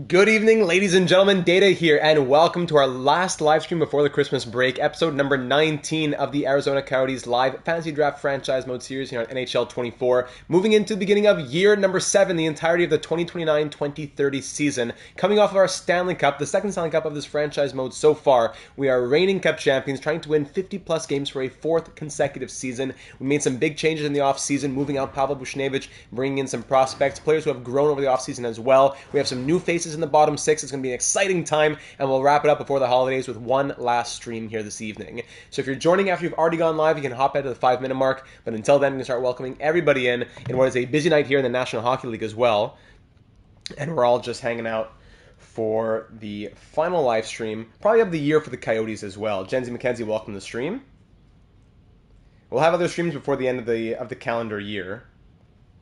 Good evening, ladies and gentlemen. Data here, and welcome to our last live stream before the Christmas break, episode number 19 of the Arizona Coyotes live fantasy draft franchise mode series here on NHL 24. Moving into the beginning of year number 7, the entirety of the 2029-2030 season. Coming off of our Stanley Cup, the second Stanley Cup of this franchise mode so far, we are reigning Cup champions, trying to win 50-plus games for a fourth consecutive season. We made some big changes in the offseason, moving out Pavel Buchnevich, bringing in some prospects, players who have grown over the offseason as well. We have some new faces in the bottom six. It's going to be an exciting time, and we'll wrap it up before the holidays with one last stream here this evening. So if you're joining after you've already gone live, you can hop out to the 5-minute mark, but until then, we can start welcoming everybody in what is a busy night here in the National Hockey League as well, and we're all just hanging out for the final live stream, probably of the year for the Coyotes as well. Jenzy McKenzie, welcome to the stream. We'll have other streams before the end of the calendar year,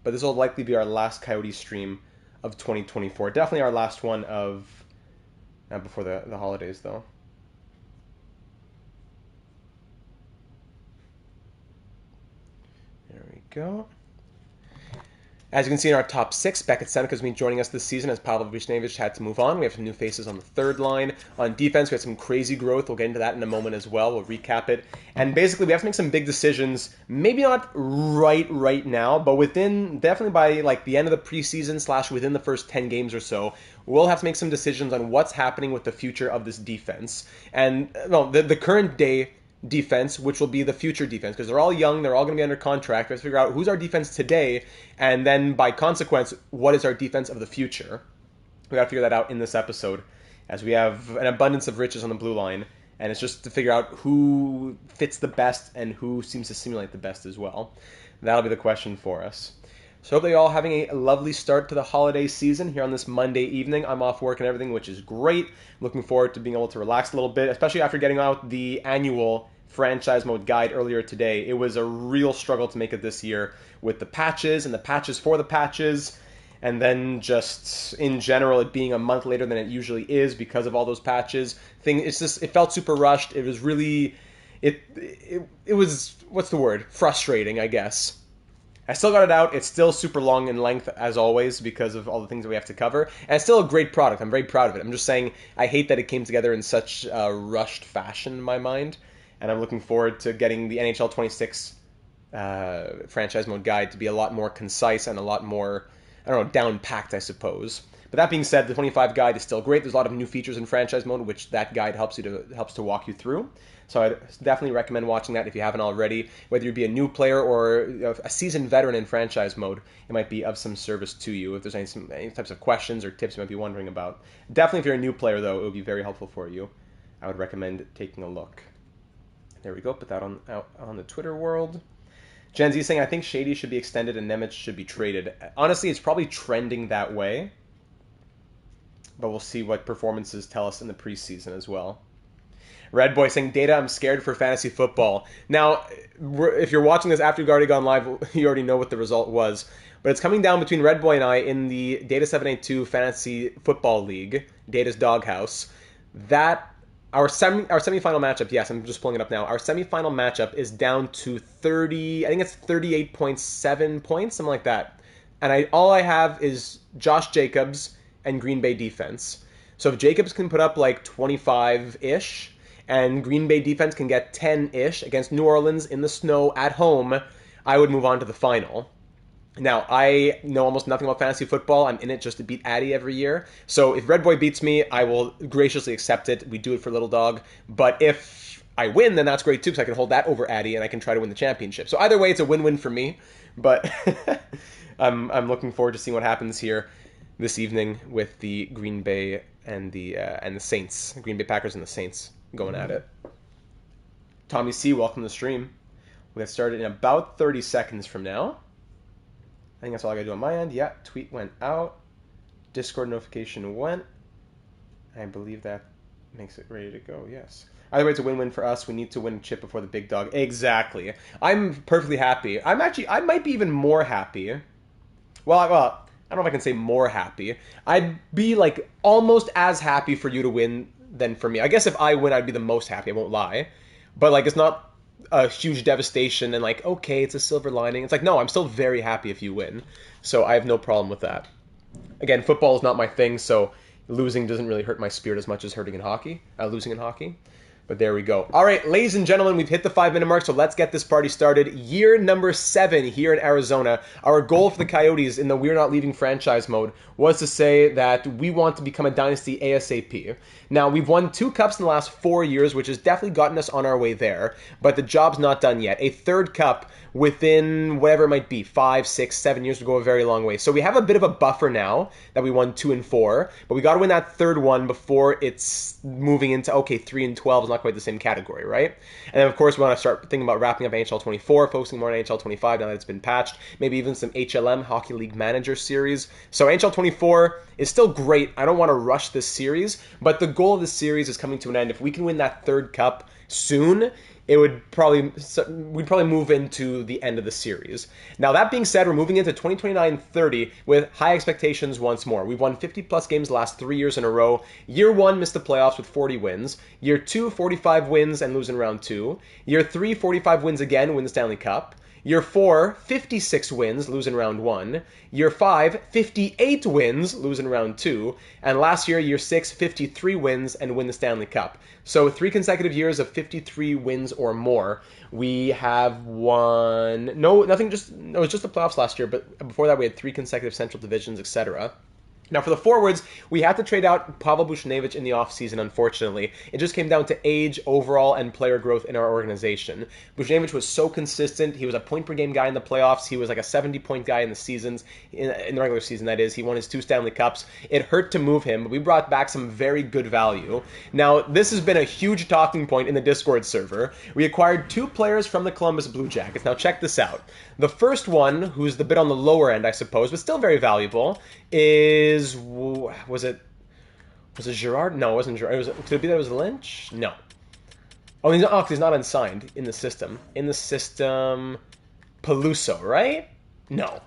but this will likely be our last Coyote stream of 2024. Definitely our last one of before the holidays, though. There we go. As you can see in our top 6, Beckett Seneca has been joining us this season as Pavel Buchnevich had to move on. We have some new faces on the third line. On defense, we had some crazy growth. We'll get into that in a moment as well. We'll recap it. And basically, we have to make some big decisions. Maybe not right now, but definitely by like the end of the preseason / within the first 10 games or so, we'll have to make some decisions on what's happening with the future of this defense. And the current day defense, which will be the future defense, because they're all young, they're all going to be under contract. We have to figure out who's our defense today, and then by consequence, what is our defense of the future. We got to figure that out in this episode, as we have an abundance of riches on the blue line, and it's just to figure out who fits the best and who seems to simulate the best as well. That'll be the question for us. So hopefully you're all having a lovely start to the holiday season here on this Monday evening. I'm off work and everything, which is great. Looking forward to being able to relax a little bit, especially after getting out the annual franchise mode guide earlier today. It was a real struggle to make it this year with the patches and the patches for the patches, and then just in general it being a month later than it usually is because of all those patches. It felt super rushed. It was really it was, what's the word? Frustrating, I guess. I still got it out. It's still super long in length, as always, because of all the things that we have to cover. And it's still a great product. I'm very proud of it. I'm just saying I hate that it came together in such a rushed fashion in my mind. And I'm looking forward to getting the NHL 26 franchise mode guide to be a lot more concise and a lot more, down-packed, I suppose. But that being said, the 25 guide is still great. There's a lot of new features in franchise mode, which that guide helps to walk you through. So I definitely recommend watching that if you haven't already. Whether you be a new player or a seasoned veteran in franchise mode, it might be of some service to you if there's any types of questions or tips you might be wondering about. Definitely if you're a new player, though, it would be very helpful for you. I would recommend taking a look. There we go. Put that out on the Twitter world. Gen Z saying, I think Shady should be extended and Nemeth should be traded. Honestly, it's probably trending that way. But we'll see what performances tell us in the preseason as well. Red Boy saying, Data, I'm scared for fantasy football. Now, if you're watching this after you've already gone live, you already know what the result was. But it's coming down between Red Boy and I in the Data 782 Fantasy Football League, Data's Doghouse. Our semifinal matchup, yes, I'm just pulling it up now. Our semifinal matchup is down to 30, I think it's 38.7 points, something like that. And all I have is Josh Jacobs and Green Bay defense. So if Jacobs can put up like 25-ish, and Green Bay defense can get 10-ish against New Orleans in the snow at home, I would move on to the final. Now, I know almost nothing about fantasy football. I'm in it just to beat Addy every year. So if Red Boy beats me, I will graciously accept it. We do it for Little Dog. But if I win, then that's great too, because I can hold that over Addy and I can try to win the championship. So either way, it's a win-win for me. But I'm looking forward to seeing what happens here this evening with the Green Bay and the Saints. Green Bay Packers and the Saints going at it. Tommy C, welcome to the stream. We'll get started in about 30 seconds from now. I think that's all I gotta do on my end. Yeah, tweet went out. Discord notification went. I believe that makes it ready to go, yes. Either way, it's a win-win for us. We need to win a chip before the big dog. Exactly. I'm perfectly happy. I might be even more happy. Well, I don't know if I can say more happy. I'd be like almost as happy for you to win than for me. I guess if I win, I'd be the most happy. I won't lie. But like, it's not a huge devastation and like, okay, it's a silver lining. It's like, no, I'm still very happy if you win. So I have no problem with that. Again, football is not my thing, so losing doesn't really hurt my spirit as much as losing in hockey. But there we go. All right, ladies and gentlemen, we've hit the 5-minute mark, so let's get this party started. Year number 7 here in Arizona. Our goal for the Coyotes in the We're Not Leaving franchise mode was to say that we want to become a dynasty ASAP. Now, we've won 2 cups in the last 4 years, which has definitely gotten us on our way there, but the job's not done yet. A 3rd cup within whatever it might be, 5, 6, 7 years would go a very long way. So we have a bit of a buffer now that we won 2 and 4, but we got to win that 3rd one before it's moving into, okay, 3 and 12 is not quite the same category, right? And then, of course, we want to start thinking about wrapping up NHL 24, focusing more on NHL 25 now that it's been patched, maybe even some HLM, Hockey League Manager Series. So NHL 24 is still great. I don't want to rush this series, but the goal of this series is coming to an end. If we can win that 3rd cup soon, we'd probably move into the end of the series. Now, that being said, we're moving into 2029-30 with high expectations once more. We've won 50-plus games the last 3 years in a row. Year 1, missed the playoffs with 40 wins. Year 2, 45 wins and lose in round 2. Year 3, 45 wins again, win the Stanley Cup. Year 4, 56 wins, lose in round 1. Year 5, 58 wins, lose in round 2. And last year, year 6, 53 wins and win the Stanley Cup. So 3 consecutive years of 53 wins or more. We have won... it was just the playoffs last year, but before that we had 3 consecutive Central Divisions, etc. Now, for the forwards, we had to trade out Pavel Buchnevich in the offseason, unfortunately. It just came down to age, overall, and player growth in our organization. Buchnevich was so consistent. He was a point-per-game guy in the playoffs. He was like a 70-point guy in the seasons, in the regular season, that is. He won his 2 Stanley Cups. It hurt to move him, but we brought back some very good value. Now, this has been a huge talking point in the Discord server. We acquired 2 players from the Columbus Blue Jackets. Now, check this out. The first one, who's the bit on the lower end, I suppose, but still very valuable, is... Was it Girard? No, it wasn't Girard. Could it be that it was Lynch? No. Oh, he's not unsigned in the system. Peluso, right? No.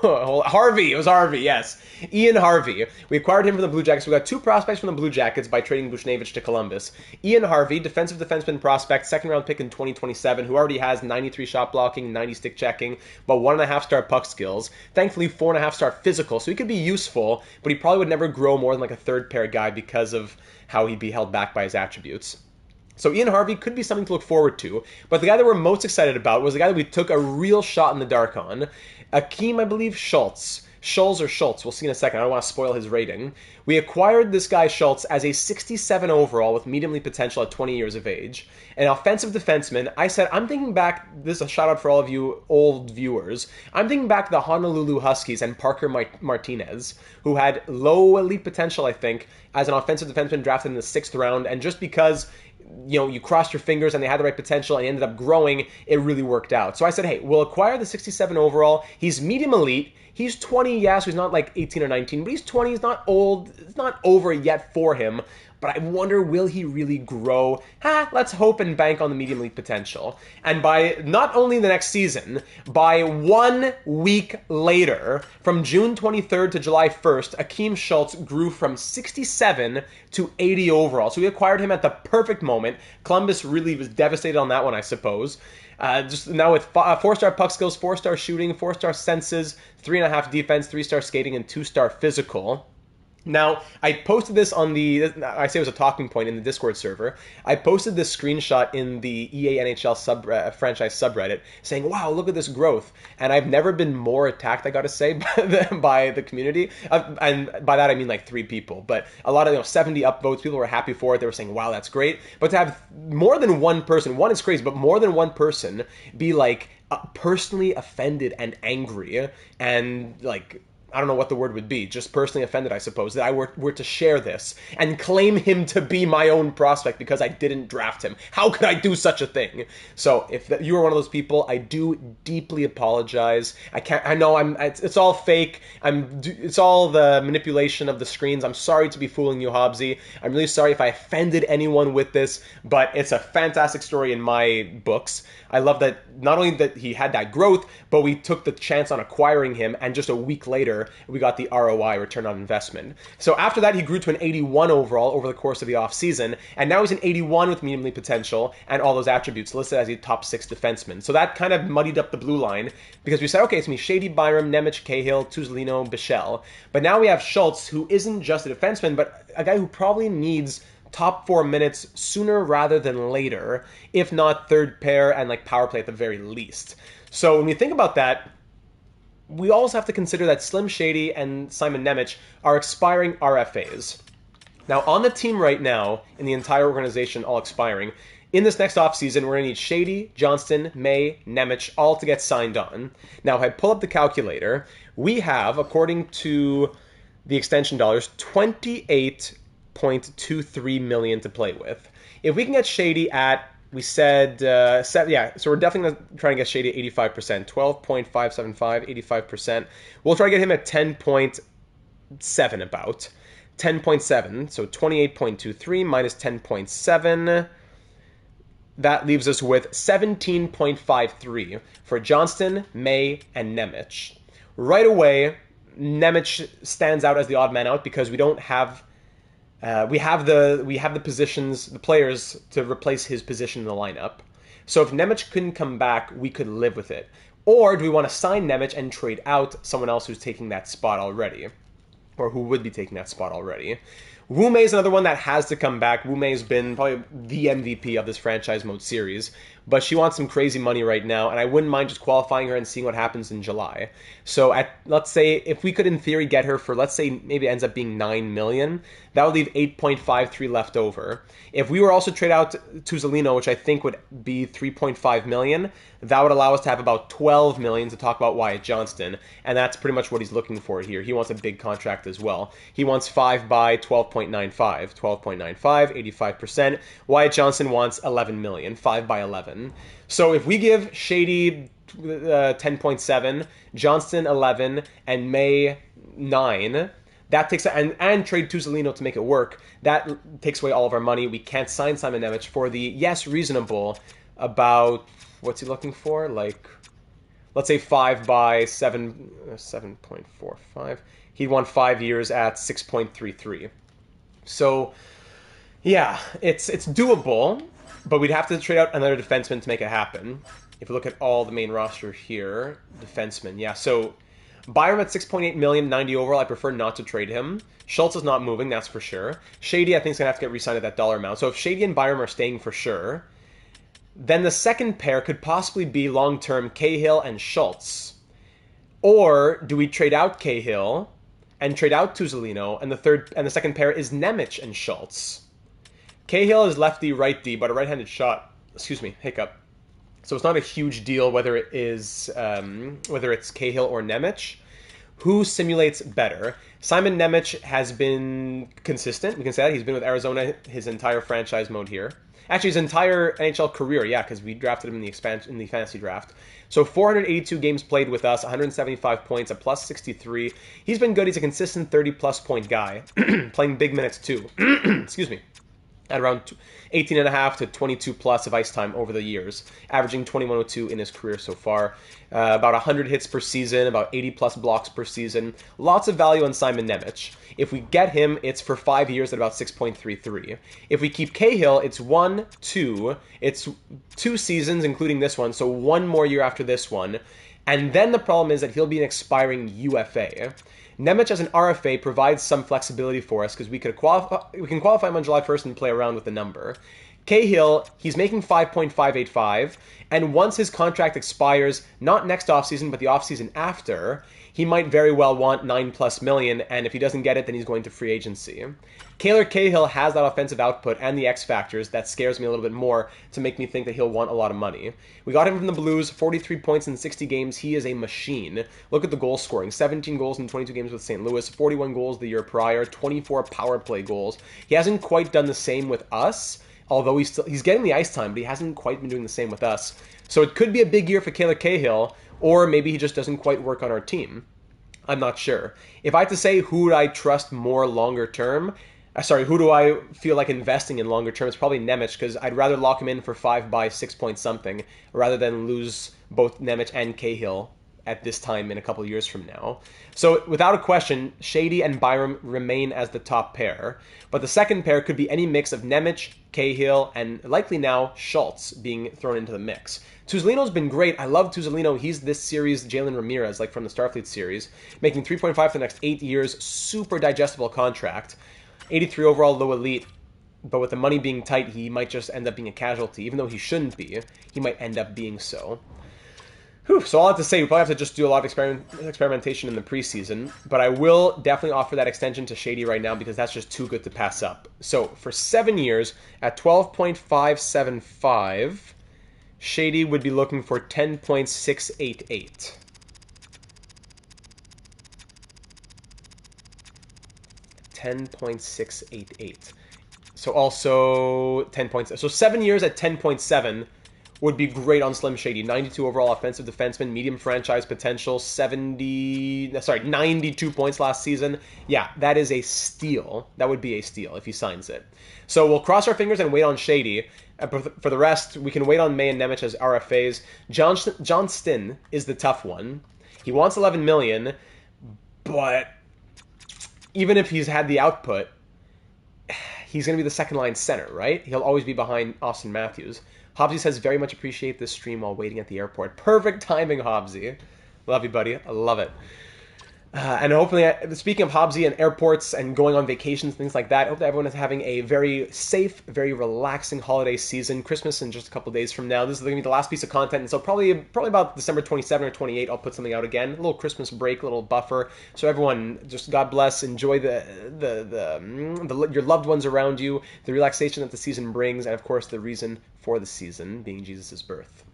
Harvey. It was Harvey, yes. Ian Harvey. We acquired him from the Blue Jackets. We got 2 prospects from the Blue Jackets by trading Buchnevich to Columbus. Ian Harvey, defensive defenseman prospect, 2nd-round pick in 2027, who already has 93 shot blocking, 90 stick checking, but 1.5-star puck skills. Thankfully, 4.5-star physical, so he could be useful, but he probably would never grow more than like a 3rd-pair guy because of how he'd be held back by his attributes. So Ian Harvey could be something to look forward to, but the guy that we're most excited about was the guy that we took a real shot in the dark on, Akeem, I believe, Schultz. Schultz or Schultz, we'll see in a second. I don't want to spoil his rating. We acquired this guy Schultz as a 67 overall with medium league potential at 20 years of age. An offensive defenseman. I said, I'm thinking back, this is a shout out for all of you old viewers, I'm thinking back to the Honolulu Huskies and Parker Martinez, who had low elite potential, I think, as an offensive defenseman drafted in the 6th round, and just because you crossed your fingers and they had the right potential and he ended up growing, it really worked out. So I said, hey, we'll acquire the 67 overall. He's medium elite. He's 20, yeah, so he's not like 18 or 19, but he's 20. He's not old. It's not over yet for him. But I wonder, will he really grow? Let's hope and bank on the medium league potential. And by not only the next season, by 1 week later, from June 23rd to July 1st, Akeem Schultz grew from 67 to 80 overall. So we acquired him at the perfect moment. Columbus really was devastated on that one, I suppose. Just now with 4-star puck skills, 4-star shooting, 4-star senses, 3.5 defense, 3-star skating, and 2-star physical. Now, I posted this on I say it was a talking point in the Discord server. I posted this screenshot in the EA NHL franchise subreddit saying, wow, look at this growth. And I've never been more attacked, I gotta say, by the community. And by that, I mean like 3 people. But a lot of 70 upvotes, people were happy for it. They were saying, wow, that's great. But to have more than one person, one is crazy, but more than one person be like personally offended and angry and like... I don't know what the word would be, just personally offended, I suppose, that I were to share this and claim him to be my own prospect because I didn't draft him. How could I do such a thing? So if you are one of those people, I do deeply apologize. I know it's all fake. It's all the manipulation of the screens. I'm sorry to be fooling you, Hobbsy. I'm really sorry if I offended anyone with this, but it's a fantastic story in my books. I love that not only that he had that growth, but we took the chance on acquiring him, and just a week later, later, we got the ROI, return on investment. So after that, he grew to an 81 overall over the course of the offseason, and now he's an 81 with medium league potential and all those attributes listed as a top 6 defenseman. So that kind of muddied up the blue line because we said, okay, it's me, Shady, Byram, Nemec, Cahill, Tuzolino, Bichelle. But now we have Schultz, who isn't just a defenseman, but a guy who probably needs top 4 minutes sooner rather than later, if not third pair and like power play at the very least. So when we think about that, we also have to consider that Slim Shady and Simon Nemec are expiring RFAs. Now, on the team right now, in the entire organization, all expiring, in this next offseason, we're going to need Shady, Johnston, May, Nemec, all to get signed on. Now, if I pull up the calculator, we have, according to the extension dollars, $28.23 million to play with. If we can get Shady at, we said, so we're definitely going to try and get Shady at 85%, 12.575, 85%. We'll try to get him at 10.7 about. 10.7, so 28.23 minus 10.7. That leaves us with 17.53 for Johnston, May, and Nemec. Right away, Nemec stands out as the odd man out because we don't have we have the positions, the players to replace his position in the lineup. So if Nemec couldn't come back, we could live with it. Or do we want to sign Nemec and trade out someone else who's taking that spot already, or who would be taking that spot already? Wu Mei is another one that has to come back. Wu Mei has been probably the MVP of this franchise mode series, but she wants some crazy money right now, and I wouldn't mind just qualifying her and seeing what happens in July. So let's say if we could in theory get her for, let's say maybe it ends up being $9 million, that would leave 8.53 left over. If we were also trade out Tuzolino, which I think would be 3.5 million, that would allow us to have about 12 million to talk about Wyatt Johnston, and that's pretty much what he's looking for here. He wants a big contract as well. He wants 5 by 12.95, 85%. Wyatt Johnston wants 11 million, 5 by 11. So if we give Shady 10.7, Johnston 11, and May 9, that takes and trade Tuzolino to make it work. That takes away all of our money. We can't sign Simon Nemec for the reasonable about, what's he looking for? Like, let's say 5 by 7.45. He'd want 5 years at 6.33. So yeah, it's doable, but we'd have to trade out another defenseman to make it happen. If we look at all the main roster here, defensemen, yeah. So Byram at 6.8 million, 90 overall. I prefer not to trade him. Schultz is not moving, that's for sure. Shady, I think, is going to have to get re-signed at that dollar amount. So if Shady and Byram are staying for sure, then the second pair could possibly be long-term Cahill and Schultz. Or do we trade out Cahill and trade out Tuzolino, and the second pair is Nemec and Schultz? Cahill is lefty, righty, but a right-handed shot. Excuse me, hiccup. So it's not a huge deal whether it's Cahill or Nemec. Who simulates better? Simon Nemec has been consistent. We can say that. He's been with Arizona his entire franchise mode here. Actually, his entire NHL career, yeah, because we drafted him in the fantasy draft. So 482 games played with us, 175 points, a plus 63. He's been good. He's a consistent 30-plus point guy, playing big minutes too. Excuse me. At around 18.5 to 22 plus of ice time over the years, averaging 21.02 in his career so far. About 100 hits per season, about 80 plus blocks per season. Lots of value on Simon Nemec. If we get him, it's for 5 years at about 6.33. If we keep Cahill, it's 2 seasons, including this one, so 1 more year after this one. And then the problem is that he'll be an expiring UFA. Nemec as an RFA provides some flexibility for us because we can qualify him on July 1st and play around with the number. Cahill, he's making 5.585, and once his contract expires, not next offseason, but the offseason after, he might very well want 9+ million, and if he doesn't get it, then he's going to free agency. Kaylor Cahill has that offensive output and the X factors that scares me a little bit more to make me think that he'll want a lot of money. We got him from the Blues, 43 points in 60 games. He is a machine. Look at the goal scoring. 17 goals in 22 games with St. Louis, 41 goals the year prior, 24 power play goals. He hasn't quite done the same with us, although he's getting the ice time, but he hasn't quite been doing the same with us. So it could be a big year for Kaylor Cahill, or maybe he just doesn't quite work on our team. I'm not sure. If I had to say who would I trust more longer term, who do I feel like investing in longer term, it's probably Nemec, because I'd rather lock him in for 5 by 6 point something rather than lose both Nemec and Cahill at this time in a couple of years from now. So without a question, Shady and Byram remain as the top pair. But the second pair could be any mix of Nemec, Cahill, and likely now Schultz being thrown into the mix. Tuzolino's been great. I love Tuzolino. He's this series Jalen Ramirez, like from the Starfleet series, making 3.5 for the next 8 years. Super digestible contract. 83 overall, low elite. But with the money being tight, he might just end up being a casualty. Even though he shouldn't be, he might end up being so. Whew, so all I have to say, we probably have to just do a lot of experimentation in the preseason, but I will definitely offer that extension to Shady right now because that's just too good to pass up. So for 7 years, at 12.575, Shady would be looking for 10.688. 10.688. So also 10 points. So 7 years at 10.7 would be great on Slim Shady. 92 overall offensive defenseman, medium franchise potential, 92 points last season. Yeah, that is a steal. That would be a steal if he signs it. So we'll cross our fingers and wait on Shady. For the rest, we can wait on May and Nemec as RFAs. Johnston is the tough one. He wants $11 million, but even if he's had the output, he's going to be the second-line center, right? He'll always be behind Austin Matthews. Hobbsy says, very much appreciate this stream while waiting at the airport. Perfect timing, Hobbsy. Love you, buddy. I love it. And hopefully, speaking of Hobbsy and airports and going on vacations, things like that, I hope that everyone is having a very safe, very relaxing holiday season. Christmas in just a couple days from now. This is going to be the last piece of content, and so probably about December 27 or 28, I'll put something out again. A little Christmas break, a little buffer. So everyone, just God bless, enjoy your loved ones around you, the relaxation that the season brings, and of course the reason for the season being Jesus' birth.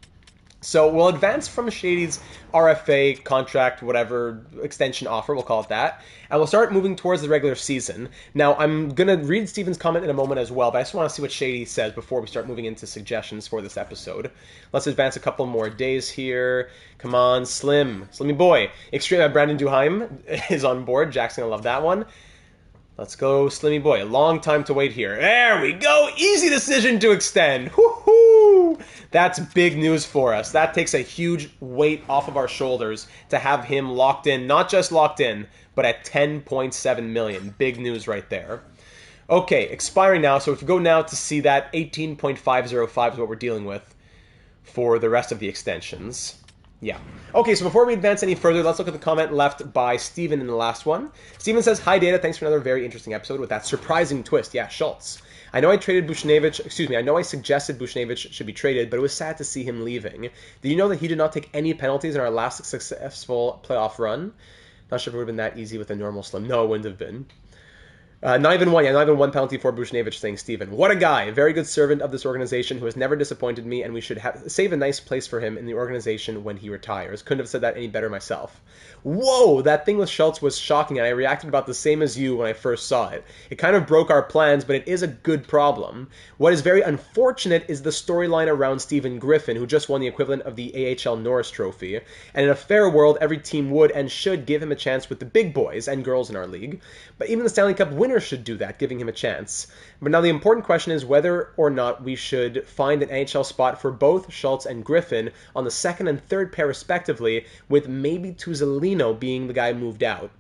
So we'll advance from Shady's RFA contract, whatever, extension offer, we'll call it that, and we'll start moving towards the regular season. Now, I'm going to read Steven's comment in a moment as well, but I just want to see what Shady says before we start moving into suggestions for this episode. Let's advance a couple more days here. Come on, Slimmy boy. Extreme Brandon Duheim is on board. Jackson, I love that one. Let's go, Slimmy boy. A long time to wait here. There we go. Easy decision to extend. Woohoo! That's big news for us. That takes a huge weight off of our shoulders to have him locked in. Not just locked in, but at 10.7 million. Big news right there. Okay, expiring now. So if you go now to see that, 18.505 is what we're dealing with for the rest of the extensions. Yeah. Okay, so before we advance any further, let's look at the comment left by Steven in the last one. Steven says, hi, Data. Thanks for another very interesting episode with that surprising twist. Yeah, Schultz. I know I suggested Buchnevich should be traded, but it was sad to see him leaving. Did you know that he did not take any penalties in our last successful playoff run? Not sure if it would have been that easy with a normal Slim. No, it wouldn't have been. Not even one penalty for Buchnevich, saying Steven. What a guy. A very good servant of this organization who has never disappointed me, and we should save a nice place for him in the organization when he retires. Couldn't have said that any better myself. Whoa, that thing with Schultz was shocking, and I reacted about the same as you when I first saw it. It kind of broke our plans, but it is a good problem. What is very unfortunate is the storyline around Stephen Griffin, who just won the equivalent of the AHL Norris Trophy. And in a fair world, every team would and should give him a chance with the big boys and girls in our league. But even the Stanley Cup winner should do that, giving him a chance. But now the important question is whether or not we should find an NHL spot for both Schultz and Griffin on the second and third pair respectively, with maybe Tuzolino being the guy moved out.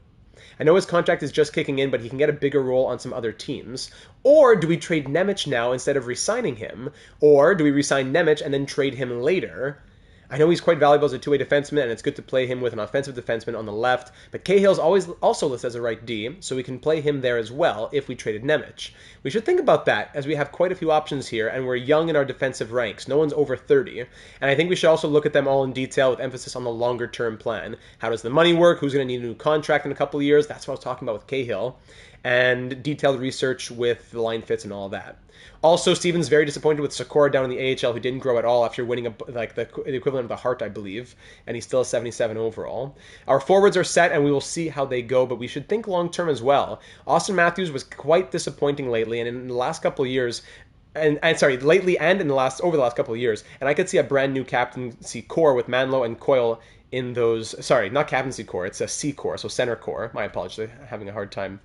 I know his contract is just kicking in, but he can get a bigger role on some other teams. Or do we trade Nemec now instead of re-signing him? Or do we re-sign Nemec and then trade him later? I know he's quite valuable as a two-way defenseman, and it's good to play him with an offensive defenseman on the left, but Cahill's also listed as a right D, so we can play him there as well if we traded Nemec. We should think about that, as we have quite a few options here, and we're young in our defensive ranks. No one's over 30, and I think we should also look at them all in detail with emphasis on the longer-term plan. How does the money work? Who's going to need a new contract in a couple of years? That's what I was talking about with Cahill. And detailed research with the line fits and all that. Also, Steven's very disappointed with Sikora down in the AHL, who didn't grow at all after winning the equivalent of the Hart, I believe, and he's still a 77 overall. Our forwards are set, and we will see how they go, but we should think long-term as well. Austin Matthews was quite disappointing lately, and in the last couple of years, lately and over the last couple of years, and I could see a brand new captaincy core with Manlow and Coyle in those. Sorry, not captaincy core; it's a C core, so center core. My apologies, I'm having a hard time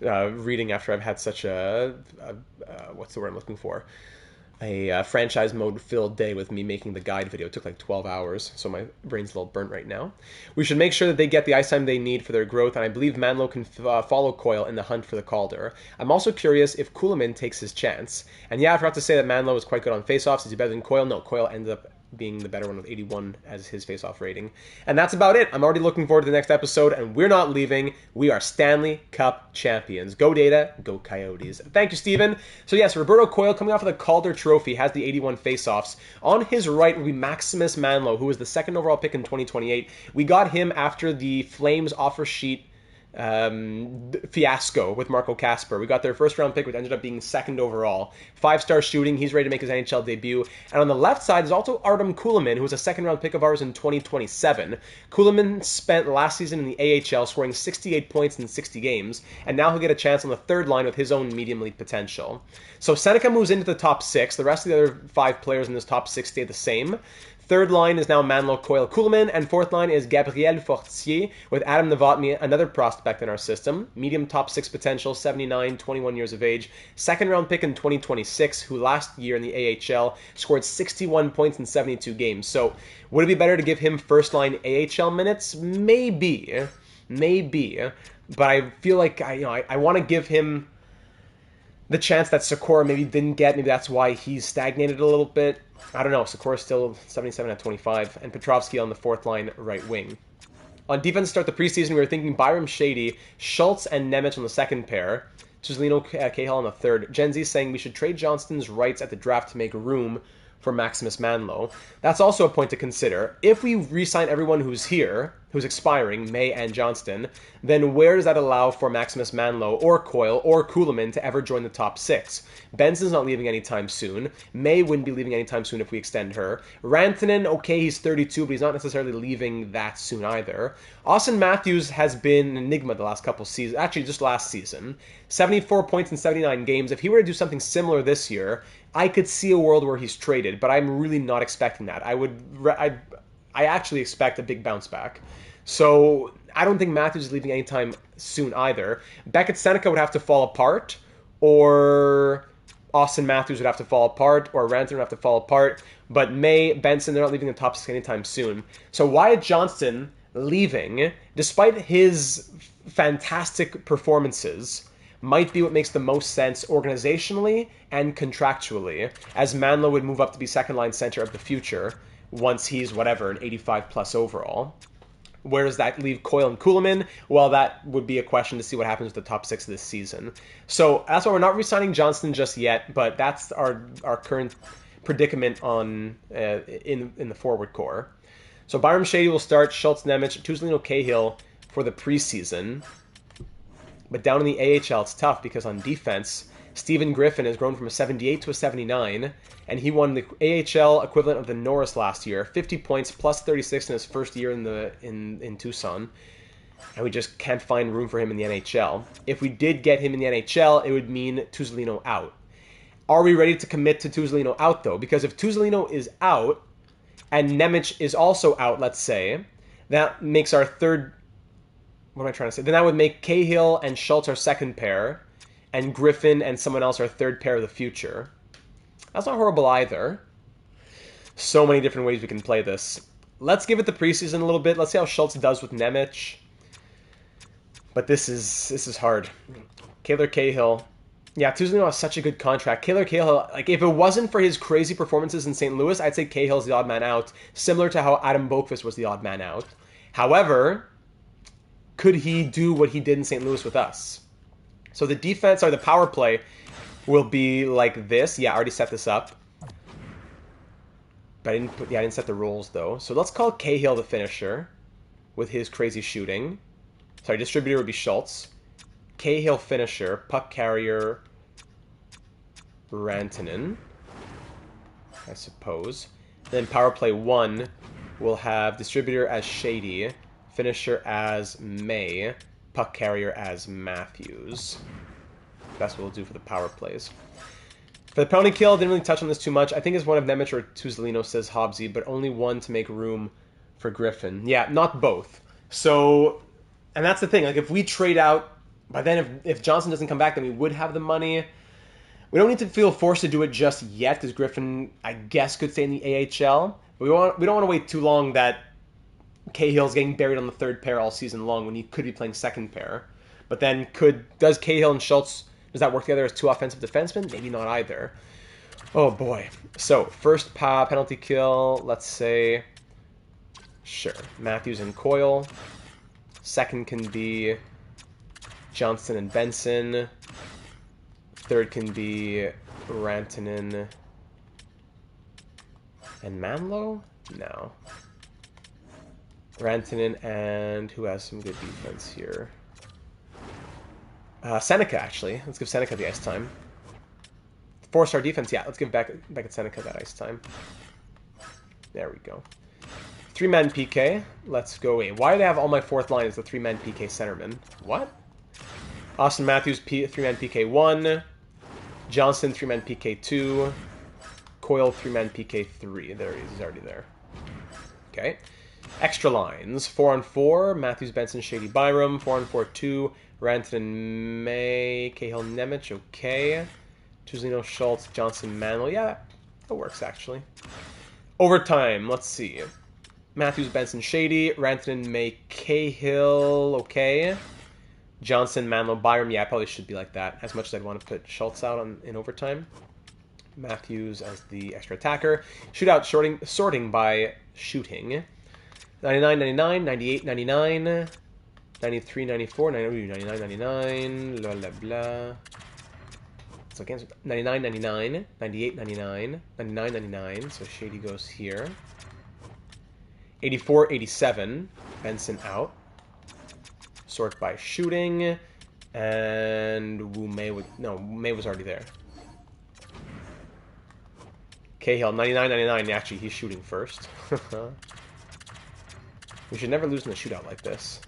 reading after I've had such a what's the word I'm looking for? a franchise mode filled day with me making the guide video. It took like 12 hours, so my brain's a little burnt right now. We should make sure that they get the ice time they need for their growth, and I believe Manlow can follow Coyle in the hunt for the Calder. I'm also curious if Kuhlman takes his chance. And yeah, I forgot to say that Manlow is quite good on faceoffs. Is he better than Coyle? No, Coyle ended up being the better one with 81 as his face-off rating. And that's about it. I'm already looking forward to the next episode, and we're not leaving. We are Stanley Cup champions. Go Data, go Coyotes. Thank you, Steven. So yes, Roberto Coyle, coming off of the Calder Trophy, has the 81 face-offs. On his right will be Maximus Manlow, who was the second overall pick in 2028. We got him after the Flames offer sheet fiasco with Marco Kasper. We got their first round pick, which ended up being second overall. 5-star shooting. He's ready to make his NHL debut. And on the left side is also Artem Kuhlman, who was a second round pick of ours in 2027. Kuhlman spent last season in the AHL, scoring 68 points in 60 games, and now he'll get a chance on the third line with his own medium league potential. So Seneca moves into the top 6. The rest of the other 5 players in this top 6 stay the same. Third line is now Manlow, Coyle, Kuhlman, and fourth line is Gabriel Fortier with Adam Novotny, another prospect in our system. Medium top 6 potential, 79, 21 years of age. Second round pick in 2026, who last year in the AHL scored 61 points in 72 games. So would it be better to give him first line AHL minutes? Maybe. But I feel like I want to give him the chance that Sikora maybe didn't get. Maybe that's why he's stagnated a little bit. I don't know. Sikora's still 77 at 25, and Petrovsky on the fourth line right wing. On defense to start the preseason, we were thinking Byram Shady, Schultz, and Nemec on the second pair. Tuzlino Cahill on the third. Gen Z saying we should trade Johnston's rights at the draft to make room for Maximus Manlow. That's also a point to consider. If we re-sign everyone who's here, who's expiring, May and Johnston, then where does that allow for Maximus Manlow or Coyle or Kuhlman to ever join the top 6? Benson's not leaving anytime soon. May wouldn't be leaving anytime soon if we extend her. Rantanen, okay, he's 32, but he's not necessarily leaving that soon either. Austin Matthews has been an enigma the last couple seasons, actually just last season. 74 points in 79 games. If he were to do something similar this year, I could see a world where he's traded, but I'm really not expecting that. I actually expect a big bounce back. So I don't think Matthews is leaving anytime soon either. Beckett Seneca would have to fall apart, or Austin Matthews would have to fall apart, or Rantanen would have to fall apart. But May, Benson, they're not leaving the top 6 anytime soon. So Wyatt Johnston leaving, despite his fantastic performances, might be what makes the most sense organizationally and contractually, as Manlow would move up to be second-line center of the future once he's, whatever, an 85-plus overall. Where does that leave Coyle and Kuhlman? Well, that would be a question to see what happens with the top 6 of this season. So that's why we're not re-signing Johnston just yet, but that's our current predicament on in the forward core. So Byram Shady will start, Schultz, Nemec, Tuzlino Cahill for the preseason. But down in the AHL, it's tough because on defense, Stephen Griffin has grown from a 78 to a 79, and he won the AHL equivalent of the Norris last year, 50 points plus 36 in his first year in Tucson, and we just can't find room for him in the NHL. If we did get him in the NHL, it would mean Tuzlino out. Are we ready to commit to Tuzlino out, though? Because if Tuzlino is out, and Nemec is also out, let's say, that makes our third... What am I trying to say? Then that would make Cahill and Schultz our second pair, and Griffin and someone else our third pair of the future. That's not horrible either. So many different ways we can play this. Let's give it the preseason a little bit. Let's see how Schultz does with Nemec. But this is hard. Kaylor Cahill. Yeah, Tuzlino has such a good contract. Kaylor Cahill, like, if it wasn't for his crazy performances in St. Louis, I'd say Cahill's the odd man out, similar to how Adam Boqvist was the odd man out. However, could he do what he did in St. Louis with us? So the defense, or the power play, will be like this. Yeah, I already set this up. But I didn't set the rules, though. So let's call Cahill the finisher with his crazy shooting. Sorry, distributor would be Schultz. Cahill finisher, puck carrier, Rantanen, I suppose. Then power play 1 will have distributor as Shady, finisher as May, puck carrier as Matthews. That's what we'll do for the power plays. For the penalty kill, didn't really touch on this too much. I think it's one of Nemec or Tuzlino, says Hobbsy, but only one to make room for Griffin. Yeah, not both. So, and that's the thing. Like, if we trade out, by then if Johnson doesn't come back, then we would have the money. We don't need to feel forced to do it just yet, because Griffin, I guess, could stay in the AHL. But we don't want to wait too long that Cahill's getting buried on the third pair all season long when he could be playing second pair. But then does Cahill and Schultz, does that work together as two offensive defensemen? Maybe not either. Oh boy. So, first penalty kill, let's say, sure, Matthews and Coyle. Second can be Johnston and Benson. Third can be Rantanen and Manlow? No. Rantanen and who has some good defense here? Seneca, actually. Let's give Seneca the ice time. 4-star defense, yeah. Let's give back at Seneca that ice time. There we go. 3-man PK. Let's go. Wait, why do they have all my fourth line as the 3-man PK centerman? What? Austin Matthews, 3-man PK 1. Johnson, 3-man PK 2. Coyle, 3-man PK 3. There he is. He's already there. Okay. Extra lines. 4-on-4. Matthews, Benson, Shady, Byram. 4-on-4, 2. Rantanen, May, Cahill, Nemec. Okay. Tuzino, Schultz, Johnson, Manley. Yeah, that works, actually. Overtime. Let's see. Matthews, Benson, Shady. Rantanen, May, Cahill. Okay. Johnson, Manlow, Byram. Yeah, I probably should be like that. As much as I'd want to put Schultz out in overtime. Matthews as the extra attacker. Shootout sorting by shooting. 99, 99, 98, 99, 93, 94, 99, 99, blah, blah, blah. So again, 99, 99, 98, 99, 99, 99. So Shady goes here. 84, 87. Benson out. Sort by shooting. And May was already there. Cahill, 99, 99. Actually, he's shooting first. We should never lose in a shootout like this.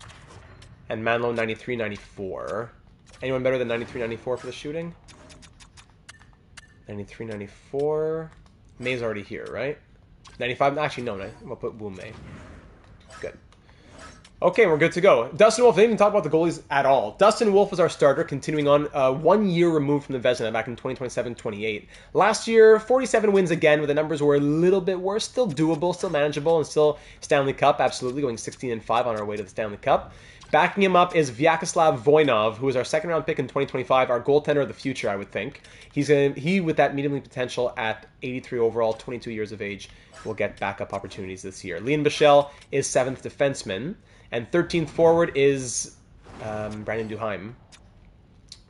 And Manlow, 93, 94. Anyone better than 93, 94 for the shooting? 93, 94. May's already here, right? 95, actually, no, we'll put Wu May. Good. Okay, we're good to go. Dustin Wolf, didn't even talk about the goalies at all. Dustin Wolf was our starter, continuing on 1 year removed from the Vezina back in 2027-28. Last year, 47 wins again, but the numbers were a little bit worse. Still doable, still manageable, and still Stanley Cup, absolutely, going 16-5 on our way to the Stanley Cup. Backing him up is Vyacheslav Voinov, who is our second-round pick in 2025, our goaltender of the future, I would think. He, with that medium potential at 83 overall, 22 years of age, will get backup opportunities this year. Lian Bichelle is 7th defenseman. And 13th forward is Brandon Duheim.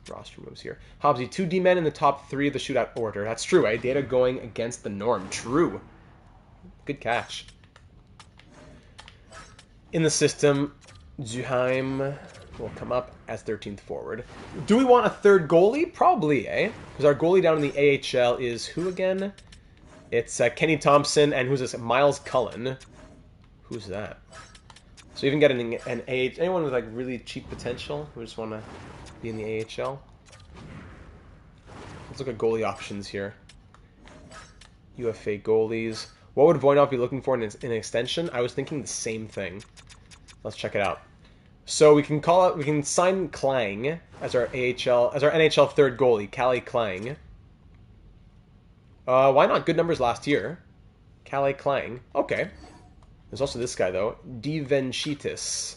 Roster moves here. Hobbsy, 2 D-men in the top 3 of the shootout order. That's true, eh? Data going against the norm. True. Good catch. In the system, Duheim will come up as 13th forward. Do we want a third goalie? Probably, eh? Because our goalie down in the AHL is who again? It's Kenny Thompson, and who's this? Miles Cullen. Who's that? So even get an AHL, anyone with like really cheap potential who just want to be in the AHL? Let's look at goalie options here. UFA goalies. What would Voinov be looking for in an extension? I was thinking the same thing. Let's check it out. So we can sign Klang as our NHL third goalie, Calle Klang. Why not? Good numbers last year. Calle Klang. Okay. There's also this guy, though. Divencentis.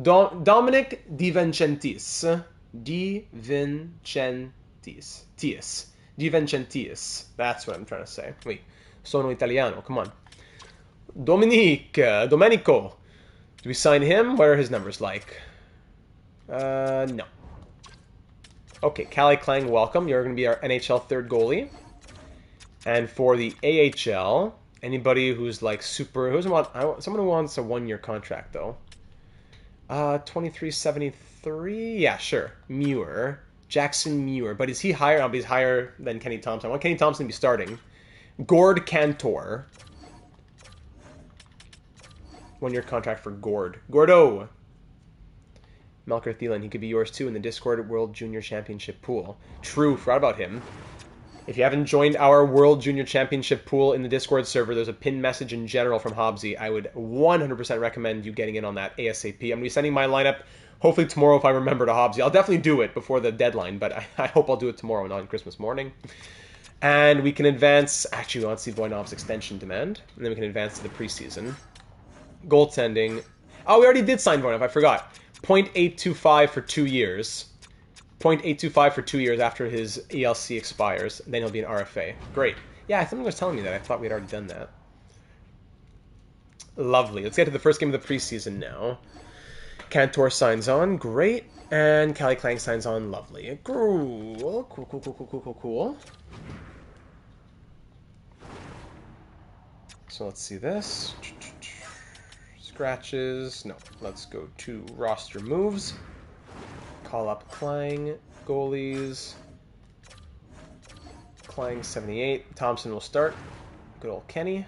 Dominic Divencentis. Divencentis. That's what I'm trying to say. Wait. Sono Italiano. Come on. Domenico. Do we sign him? What are his numbers like? No. Okay, Calle Klang, welcome. You're going to be our NHL third goalie. And for the AHL, anybody who's like super... someone who wants a 1-year contract, though. 2373? Yeah, sure. Muir. Jackson Muir. But is he higher? I'll be higher than Kenny Thompson. I want Kenny Thompson to be starting. Gord Cantor. 1-year contract for Gord. Gordo! Melker Thielen, he could be yours too in the Discord World Junior Championship pool. True, forgot about him. If you haven't joined our World Junior Championship pool in the Discord server, there's a pinned message in general from Hobbsy. I would 100% recommend you getting in on that ASAP. I'm going to be sending my lineup hopefully tomorrow if I remember to Hobbsy. I'll definitely do it before the deadline, but I hope I'll do it tomorrow, not on Christmas morning. And we can advance... Actually, let's see Voinov's extension demand. And then we can advance to the preseason. Goaltending. Oh, we already did sign Voinov. I forgot. 0.825 for 2 years. 0.825 for 2 years after his ELC expires. Then he'll be an RFA. Great. Yeah, someone was telling me that. I thought we'd already done that. Lovely. Let's get to the first game of the preseason now. Cantor signs on. Great. And Cali Clang signs on. Lovely. Cool. Cool. So let's see this. Scratches. No. Let's go to roster moves. Call up Clang. Goalies. Clang 78. Thompson will start. Good old Kenny.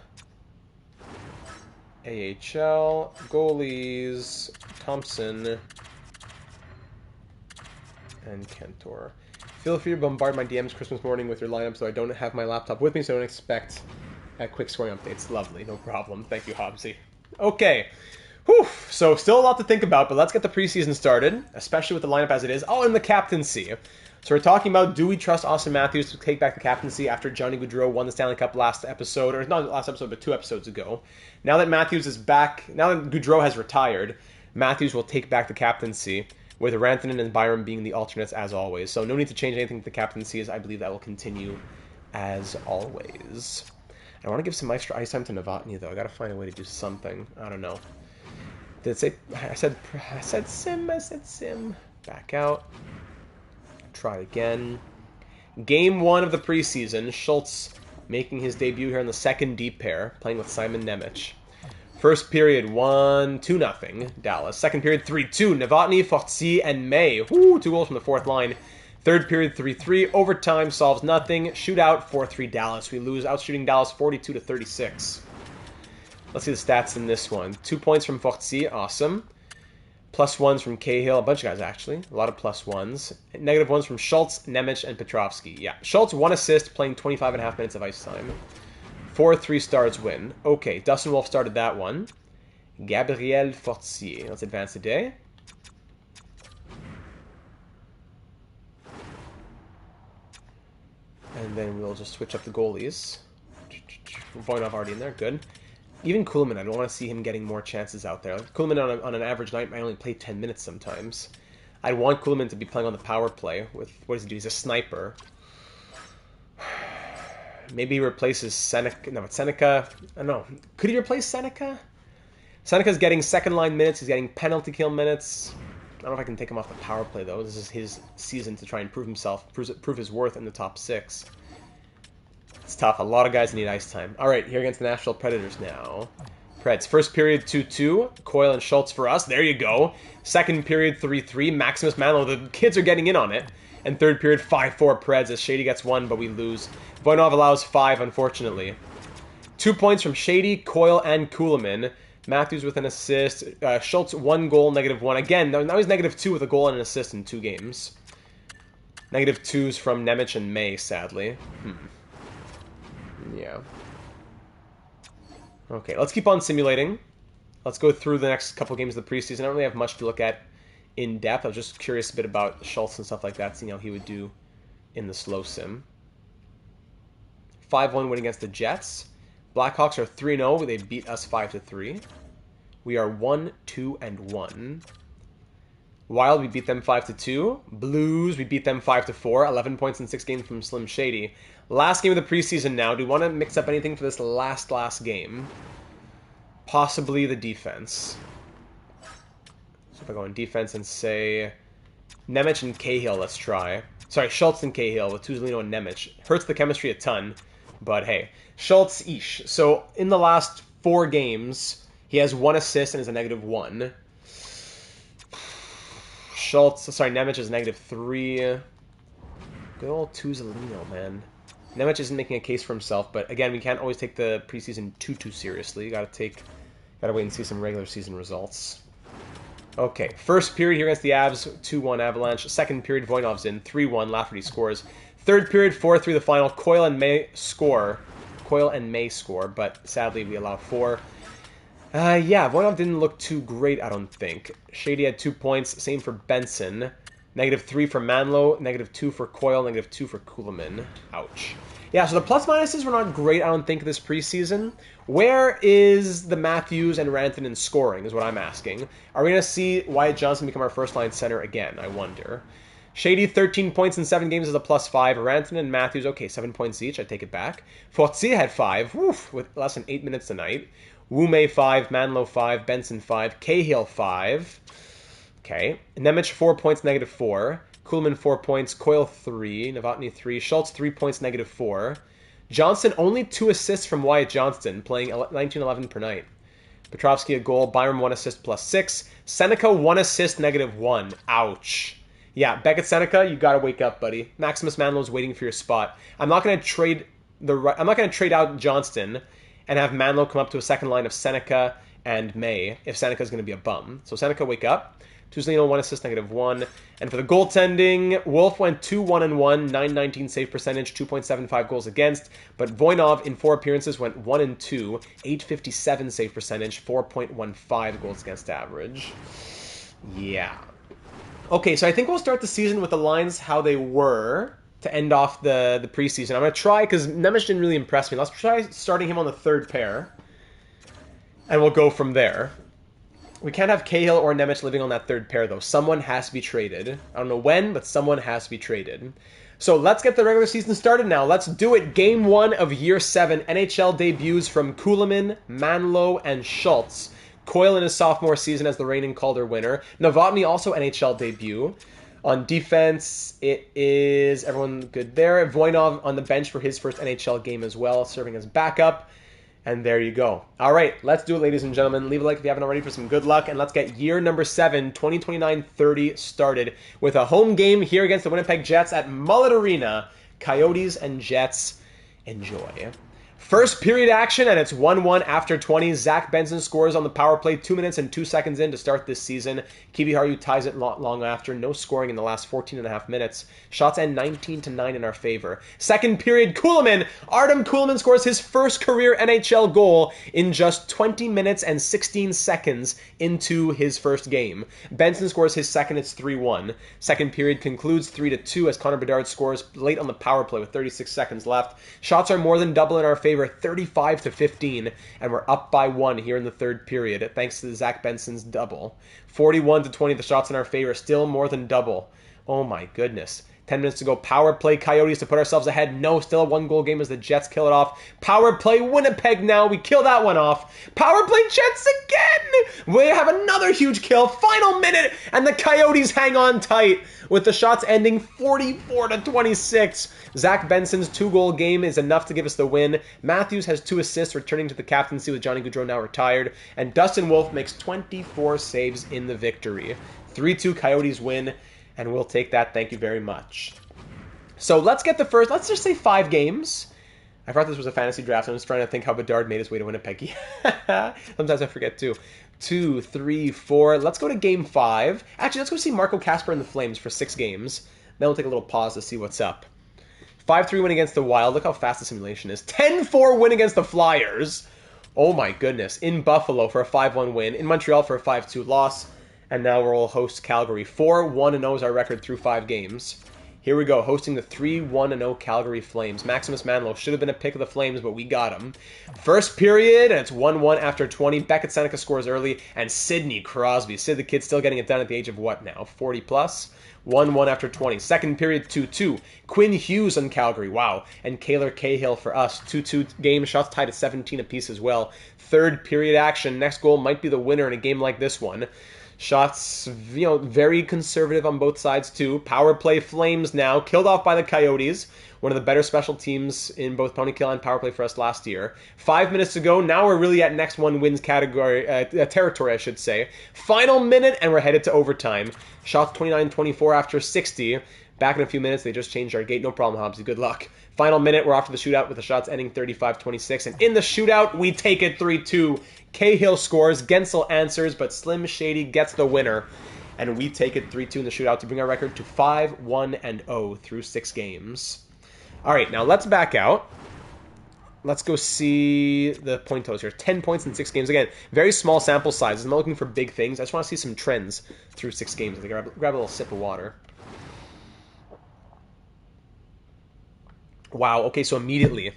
AHL. Goalies. Thompson. And Cantor. Feel free to bombard my DMs Christmas morning with your lineup so I don't have my laptop with me, so I don't expect quick scoring updates. Lovely, no problem. Thank you, Hobbsy. Okay. Whew. So still a lot to think about, but let's get the preseason started, especially with the lineup as it is. Oh, and the captaincy. So we're talking about, do we trust Austin Matthews to take back the captaincy after Johnny Gaudreau won the Stanley Cup last episode, or not last episode, but 2 episodes ago. Now that Matthews is back, now that Gaudreau has retired, Matthews will take back the captaincy, with Rantanen and Byram being the alternates as always. So no need to change anything to the captaincies. I believe that will continue as always. I want to give some extra ice time to Novotny, though. I got to find a way to do something. I don't know. Did it say... I said sim. Back out. Try again. Game 1 of the preseason. Schultz making his debut here in the second deep pair, playing with Simon Nemec. First period, 1-2-0, Dallas. Second period, 3-2, Novotny, Fortier, and May. Woo, 2 goals from the fourth line. Third period, 3-3. Overtime solves nothing. Shootout, 4-3 Dallas. We lose, outshooting Dallas 42-36. Let's see the stats in this one. 2 points from Fortier, awesome. +1s from Cahill, a bunch of guys actually. A lot of +1s. -1s from Schultz, Nemec, and Petrovsky. Yeah, Schultz, 1 assist, playing 25.5 minutes of ice time. 4-3 Stars win. Okay, Dustin Wolf started that one. Gabriel Fortier. Let's advance today. And then we'll just switch up the goalies. Voinov already in there, good. Even Kuhlman, I don't want to see him getting more chances out there. Like, Kuhlman on an average night might only play 10 minutes sometimes. I want Kuhlman to be playing on the power play with, what does he do? He's a sniper. Maybe he replaces Seneca. No, it's Seneca. I don't know. Could he replace Seneca? Seneca's getting second-line minutes. He's getting penalty kill minutes. I don't know if I can take him off the power play, though. This is his season to try and prove himself, prove his worth in the top 6. It's tough. A lot of guys need ice time. All right, here against the Nashville Predators now. Preds. First period, 2-2. Coyle and Schultz for us. There you go. Second period, 3-3. Maximus Manlow. The kids are getting in on it. And third period, 5-4 Preds as Shady gets 1, but we lose. Voinov allows 5, unfortunately. 2 points from Shady, Coyle, and Kuhlman. Matthews with an assist. Schultz, 1 goal, -1. Again, now he's -2 with a goal and an assist in 2 games. -2s from Nemec and May, sadly. Yeah. Okay, let's keep on simulating. Let's go through the next couple games of the preseason. I don't really have much to look at in depth. I was just curious a bit about Schultz and stuff like that, seeing how he would do in the slow sim. 5-1 win against the Jets. Blackhawks are 3-0. They beat us 5-3. We are 1-2-1. Wild, we beat them 5-2. Blues, we beat them 5-4. 11 points in 6 games from Slim Shady. Last game of the preseason now. Do we want to mix up anything for this last game? Possibly the defense. So if I go on defense and say Nemec and Cahill, let's try. Sorry, Schultz and Cahill with Tuzolino and Nemec. Hurts the chemistry a ton, but hey. Schultz, ish. So in the last 4 games, he has 1 assist and is a -1. Schultz, sorry, Nemec is -3. Good old Tuzolino, man. Nemec isn't making a case for himself, but again, we can't always take the preseason too seriously. You gotta wait and see some regular season results. Okay, first period here against the Avs, 2-1 Avalanche. Second period, Voinov's in, 3-1, Lafferty scores. Third period, 4-3 the final. Coyle and May score. But sadly we allow 4. Yeah, Voinov didn't look too great, I don't think. Shady had 2 points. Same for Benson. -3 for Manlow. -2 for Coyle. -2 for Kuhlman. Ouch. Yeah, so the plus-minuses were not great, I don't think, this preseason. Where is the Matthews and Rantanen scoring, is what I'm asking. Are we going to see Wyatt Johnston become our first-line center again, I wonder. Shady, 13 points in 7 games is a +5. Rantanen and Matthews, okay, 7 points each, I take it back. Fortier had 5, woof, with less than 8 minutes tonight. Wume 5, Manlow 5, Benson 5, Cahill 5. Okay. Nemec 4 points, -4. Kuhlman 4 points, Coyle 3, Novotny 3, Schultz 3 points, -4. Johnston only 2 assists from Wyatt Johnston, playing 19-11 per night. Petrovsky a goal, Byram 1 assist +6. Seneca 1 assist, -1. Ouch. Yeah, Beckett Seneca, you gotta wake up, buddy. Maximus Manlow's waiting for your spot. I'm not gonna trade out Johnston and have Manlow come up to a second line of Seneca and May if Seneca's going to be a bum. So Seneca, wake up. Tuzlino, 1 assist, -1. And for the goaltending, Wolf went 2-1-1, 919 save percentage, 2.75 goals against. But Voinov, in 4 appearances, went 1-2, 857 save percentage, 4.15 goals against average. Yeah. Okay, so I think we'll start the season with the lines how they were to end off the preseason. I'm going to try, because Nemec didn't really impress me. Let's try starting him on the third pair, and we'll go from there. We can't have Cahill or Nemec living on that third pair, though. Someone has to be traded. I don't know when, but someone has to be traded. So let's get the regular season started now. Let's do it. Game 1 of Year 7. NHL debuts from Kuhlman, Manlow, and Schultz. Coyle in his sophomore season as the reigning Calder winner. Novotny also NHL debut. On defense, it is everyone good there. Voinov on the bench for his first NHL game as well, serving as backup. And there you go. All right, let's do it, ladies and gentlemen. Leave a like if you haven't already for some good luck. And let's get year number 7, 2029-30 started with a home game here against the Winnipeg Jets at Mullet Arena. Coyotes and Jets, enjoy. First period action, and it's 1-1 after 20. Zach Benson scores on the power play 2 minutes and 2 seconds in to start this season. Kiwi Haru ties it long after. No scoring in the last 14.5 minutes. Shots end 19-9 in our favor. Second period, Kuhlman. Artem Kuhlman scores his first career NHL goal in just 20 minutes and 16 seconds into his first game. Benson scores his second. It's 3-1. Second period concludes 3-2 as Connor Bedard scores late on the power play with 36 seconds left. Shots are more than double in our favor. 35-15, and we're up by 1 here in the third period, thanks to Zach Benson's double. 41-20, the shots in our favor, still more than double. Oh my goodness. 10 minutes to go. Power play, Coyotes to put ourselves ahead. No, still a 1-goal game as the Jets kill it off. Power play, Winnipeg now. We kill that one off. Power play, Jets again. We have another huge kill. Final minute, and the Coyotes hang on tight with the shots ending 44-26. Zach Benson's 2-goal game is enough to give us the win. Matthews has 2 assists, returning to the captaincy with Johnny Gaudreau now retired. And Dustin Wolf makes 24 saves in the victory. 3-2 Coyotes win. And we'll take that. Thank you very much. So let's get the first, let's just say 5 games. I thought this was a fantasy draft. I'm just trying to think how Bedard made his way to Winnipeg. Sometimes I forget too. 2, 3, 4. Let's go to game 5. Actually, let's go see Marco Kasper and the Flames for 6 games. Then we'll take a little pause to see what's up. 5-3 win against the Wild. Look how fast the simulation is. 10-4 win against the Flyers. Oh my goodness. In Buffalo for a 5-1 win. In Montreal for a 5-2 loss. And now we'll host Calgary. 4-1-0 is our record through 5 games. Here we go, hosting the 3-1-0 Calgary Flames. Maximus Manlow should have been a pick of the Flames, but we got him. First period, and it's 1-1 after 20. Beckett Seneca scores early, and Sidney Crosby. Sid the kid still getting it done at the age of what now? 40 plus? 1-1 after 20. Second period, 2-2. Quinn Hughes on Calgary. Wow. And Kaylor Cahill for us. 2-2 game. Shots tied at 17 apiece as well. Third period action. Next goal might be the winner in a game like this one. Shots, very conservative on both sides too. Power play Flames now. Killed off by the Coyotes. One of the better special teams in both pony kill and power play for us last year. 5 minutes to go. Now we're really at next one wins category, territory, I should say. Final minute, and we're headed to overtime. Shots 29-24 after 60. Back in a few minutes, they just changed our gate. No problem, Hobbsy. Good luck. Final minute, we're off to the shootout with the shots ending 35-26. And in the shootout, we take it 3-2. Cahill scores, Gensel answers, but Slim Shady gets the winner. And we take it 3-2 in the shootout to bring our record to 5-1-0 through 6 games. All right, now let's back out. Let's go see the point totals here. 10 points in 6 games. Again, very small sample sizes. I'm not looking for big things. I just want to see some trends through 6 games. I grab a little sip of water. Wow, okay, so immediately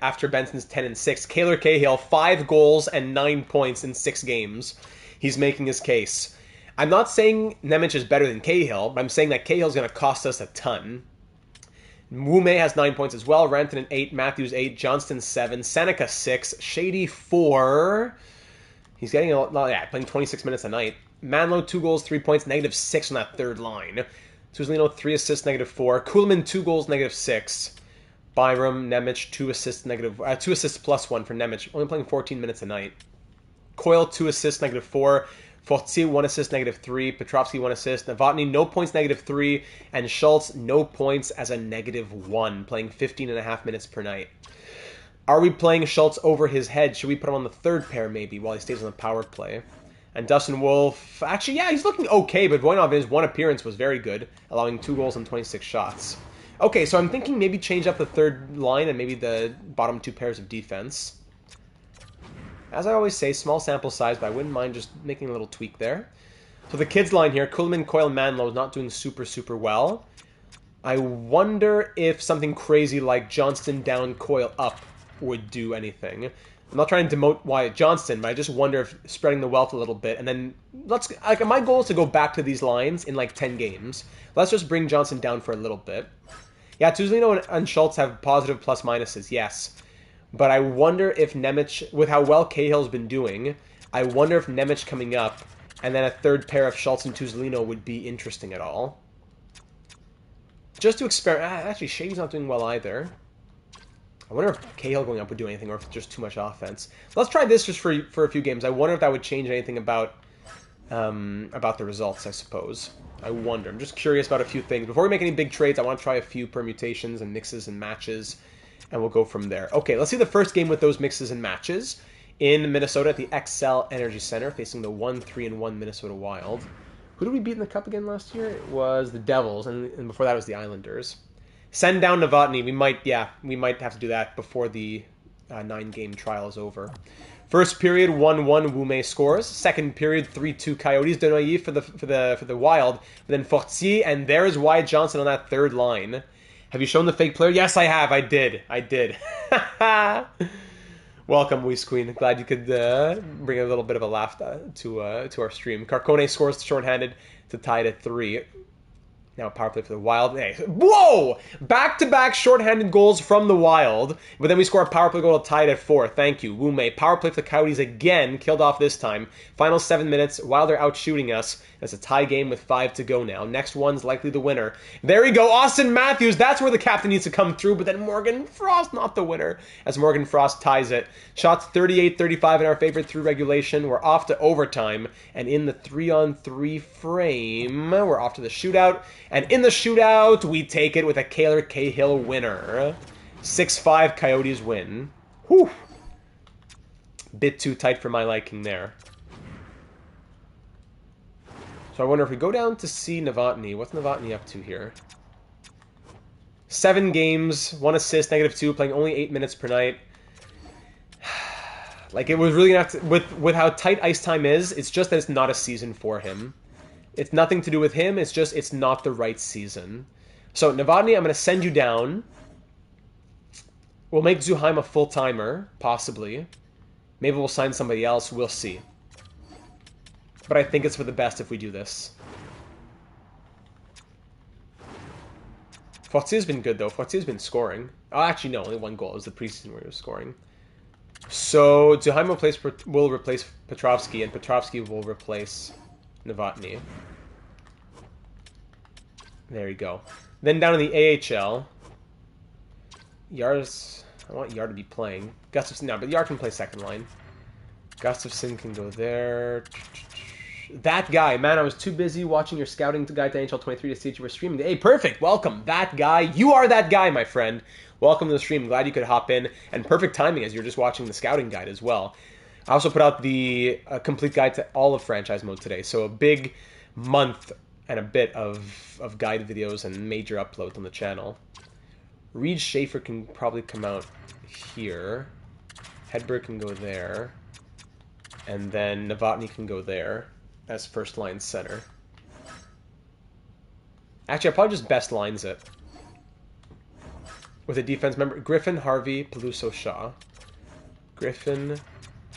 after Benson's 10 and 6, Kaylor Cahill, 5 goals and 9 points in 6 games. He's making his case. I'm not saying Nemec is better than Cahill, but I'm saying that Cahill's going to cost us a ton. Wume has 9 points as well. Rantanen 8, Matthews 8, Johnston 7, Seneca 6, Shady 4. He's getting a lot, yeah, playing 26 minutes a night. Manlow 2 goals, 3 points, -6 on that third line. Tuzolino 3 assists, -4. Kuhlman 2 goals, -6. Byram, Nemec 2 assists, 2 assists plus 1 for Nemec, only playing 14 minutes a night. Coyle 2 assists, -4. Fortier 1 assist, -3. Petrovsky 1 assist. Novotny no points, -3. And Schultz no points as a -1, playing 15.5 minutes per night. Are we playing Schultz over his head? Should we put him on the third pair maybe while he stays on the power play? And Dustin Wolf, actually, yeah, he's looking okay, but Voinov in his one appearance was very good, allowing 2 goals and 26 shots. Okay, so I'm thinking maybe change up the third line and maybe the bottom 2 pairs of defense. As I always say, small sample size, but I wouldn't mind just making a little tweak there. So the kids line here, Kuhlman, Coyle, Manlow is not doing super well. I wonder if something crazy like Johnston down, Coyle up would do anything. I'm not trying to demote Wyatt Johnston, but I just wonder if spreading the wealth a little bit, and then my goal is to go back to these lines in like 10 games. Let's just bring Johnston down for a little bit. Yeah, Tuzolino and Schultz have positive plus minuses, yes. But I wonder if Nemec, with how well Cahill's been doing, I wonder if Nemec coming up and then a third pair of Schultz and Tuzolino would be interesting at all. Just to experiment. Actually, Shady's not doing well either. I wonder if Cahill going up would do anything or if it's just too much offense. Let's try this just for a few games. I wonder if that would change anything about the results, I suppose. I wonder. I'm just curious about a few things. Before we make any big trades, I want to try a few permutations and mixes and matches. And we'll go from there. Okay, let's see the first game with those mixes and matches in Minnesota at the XL Energy Center, facing the 1-3-1 Minnesota Wild. Who did we beat in the Cup again last year? It was the Devils, and before that was the Islanders. Send down Novotny. We might have to do that before the 9-game trial is over. First period, 1-1, Wume scores. Second period, 3-2 Coyotes. Denoyer for the Wild. But then Fortier, and there's Wyatt Johnson on that third line. Have you shown the fake player? Yes, I have. I did. Welcome, Weiss Queen. Glad you could bring a little bit of a laugh to our stream. Carcone scores shorthanded to tie it at 3. Now power play for the Wild. Hey, whoa! Back-to-back shorthanded goals from the Wild. But then we score a power play goal to tie it at 4. Thank you, Wume. Power play for the Coyotes again. Killed off this time. Final 7 minutes. Wild are out shooting us. It's a tie game with 5 to go now. Next one's likely the winner. There we go. Austin Matthews. That's where the captain needs to come through. But then Morgan Frost, not the winner, as Morgan Frost ties it. Shots 38-35 in our favor through regulation. We're off to overtime. And in the 3-on-3 frame, we're off to the shootout. And in the shootout, we take it with a Kaylor Cahill winner. 6-5 Coyotes win. Whew. Bit too tight for my liking there. So I wonder if we go down to see Novotny. What's Novotny up to here? 7 games, 1 assist, -2, playing only 8 minutes per night. Like, it was really not with how tight ice time is, it's just that it's not a season for him. It's nothing to do with him, it's just it's not the right season. So, Novotny, I'm going to send you down. We'll make Zuheim a full-timer, possibly. Maybe we'll sign somebody else, we'll see. But I think it's for the best if we do this. Fortier's been good, though. Fortier's been scoring. Oh, actually, no. Only 1 goal. It was the preseason where he was scoring. So, Zuheim will replace Petrovsky, and Petrovsky will replace Novotny. There you go. Then down in the AHL, Yar's... I want Yar to be playing. Gustafsson, no, but Yar can play second line. Gustafsson can go there. That guy, man, I was too busy watching your scouting guide to NHL 23 to see that you were streaming. Hey, perfect, welcome, that guy. You are that guy, my friend. Welcome to the stream, glad you could hop in. And perfect timing as you're just watching the scouting guide as well. I also put out the complete guide to all of franchise mode today. So a big month and a bit of guide videos and major uploads on the channel. Reed Schaefer can probably come out here. Hedberg can go there. And then Novotny can go there as first line center. Actually, I'll probably just best lines it. With a defense member, Griffin, Harvey, Peluso, Shaw. Griffin,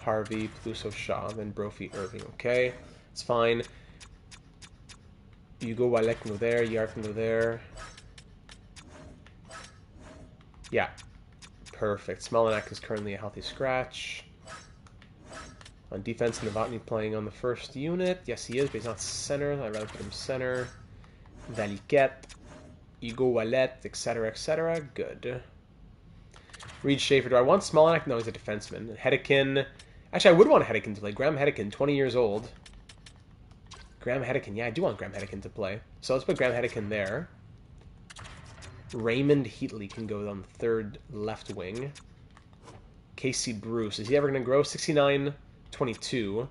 Harvey, Peluso, Shaw. Then Brophy, Irving. Okay, it's fine. Hugo Wallet can go there. Yar can go there. Yeah. Perfect. Smolinac is currently a healthy scratch. On defense, Novotny playing on the first unit. Yes, he is, but he's not center. I'd rather put him center. Valiquette, Hugo Wallet, etc., etc. Good. Reed Schaefer. Do I want Smolinac? No, he's a defenseman. Hedekin. Actually, I would want Hedekin to play. Graham Hedekin, 20 years old. Graham Hedekin. Yeah, I do want Graham Hedekin to play. So let's put Graham Hedekin there. Raymond Heatley can go on the third left wing. Casey Bruce. Is he ever going to grow? 69-22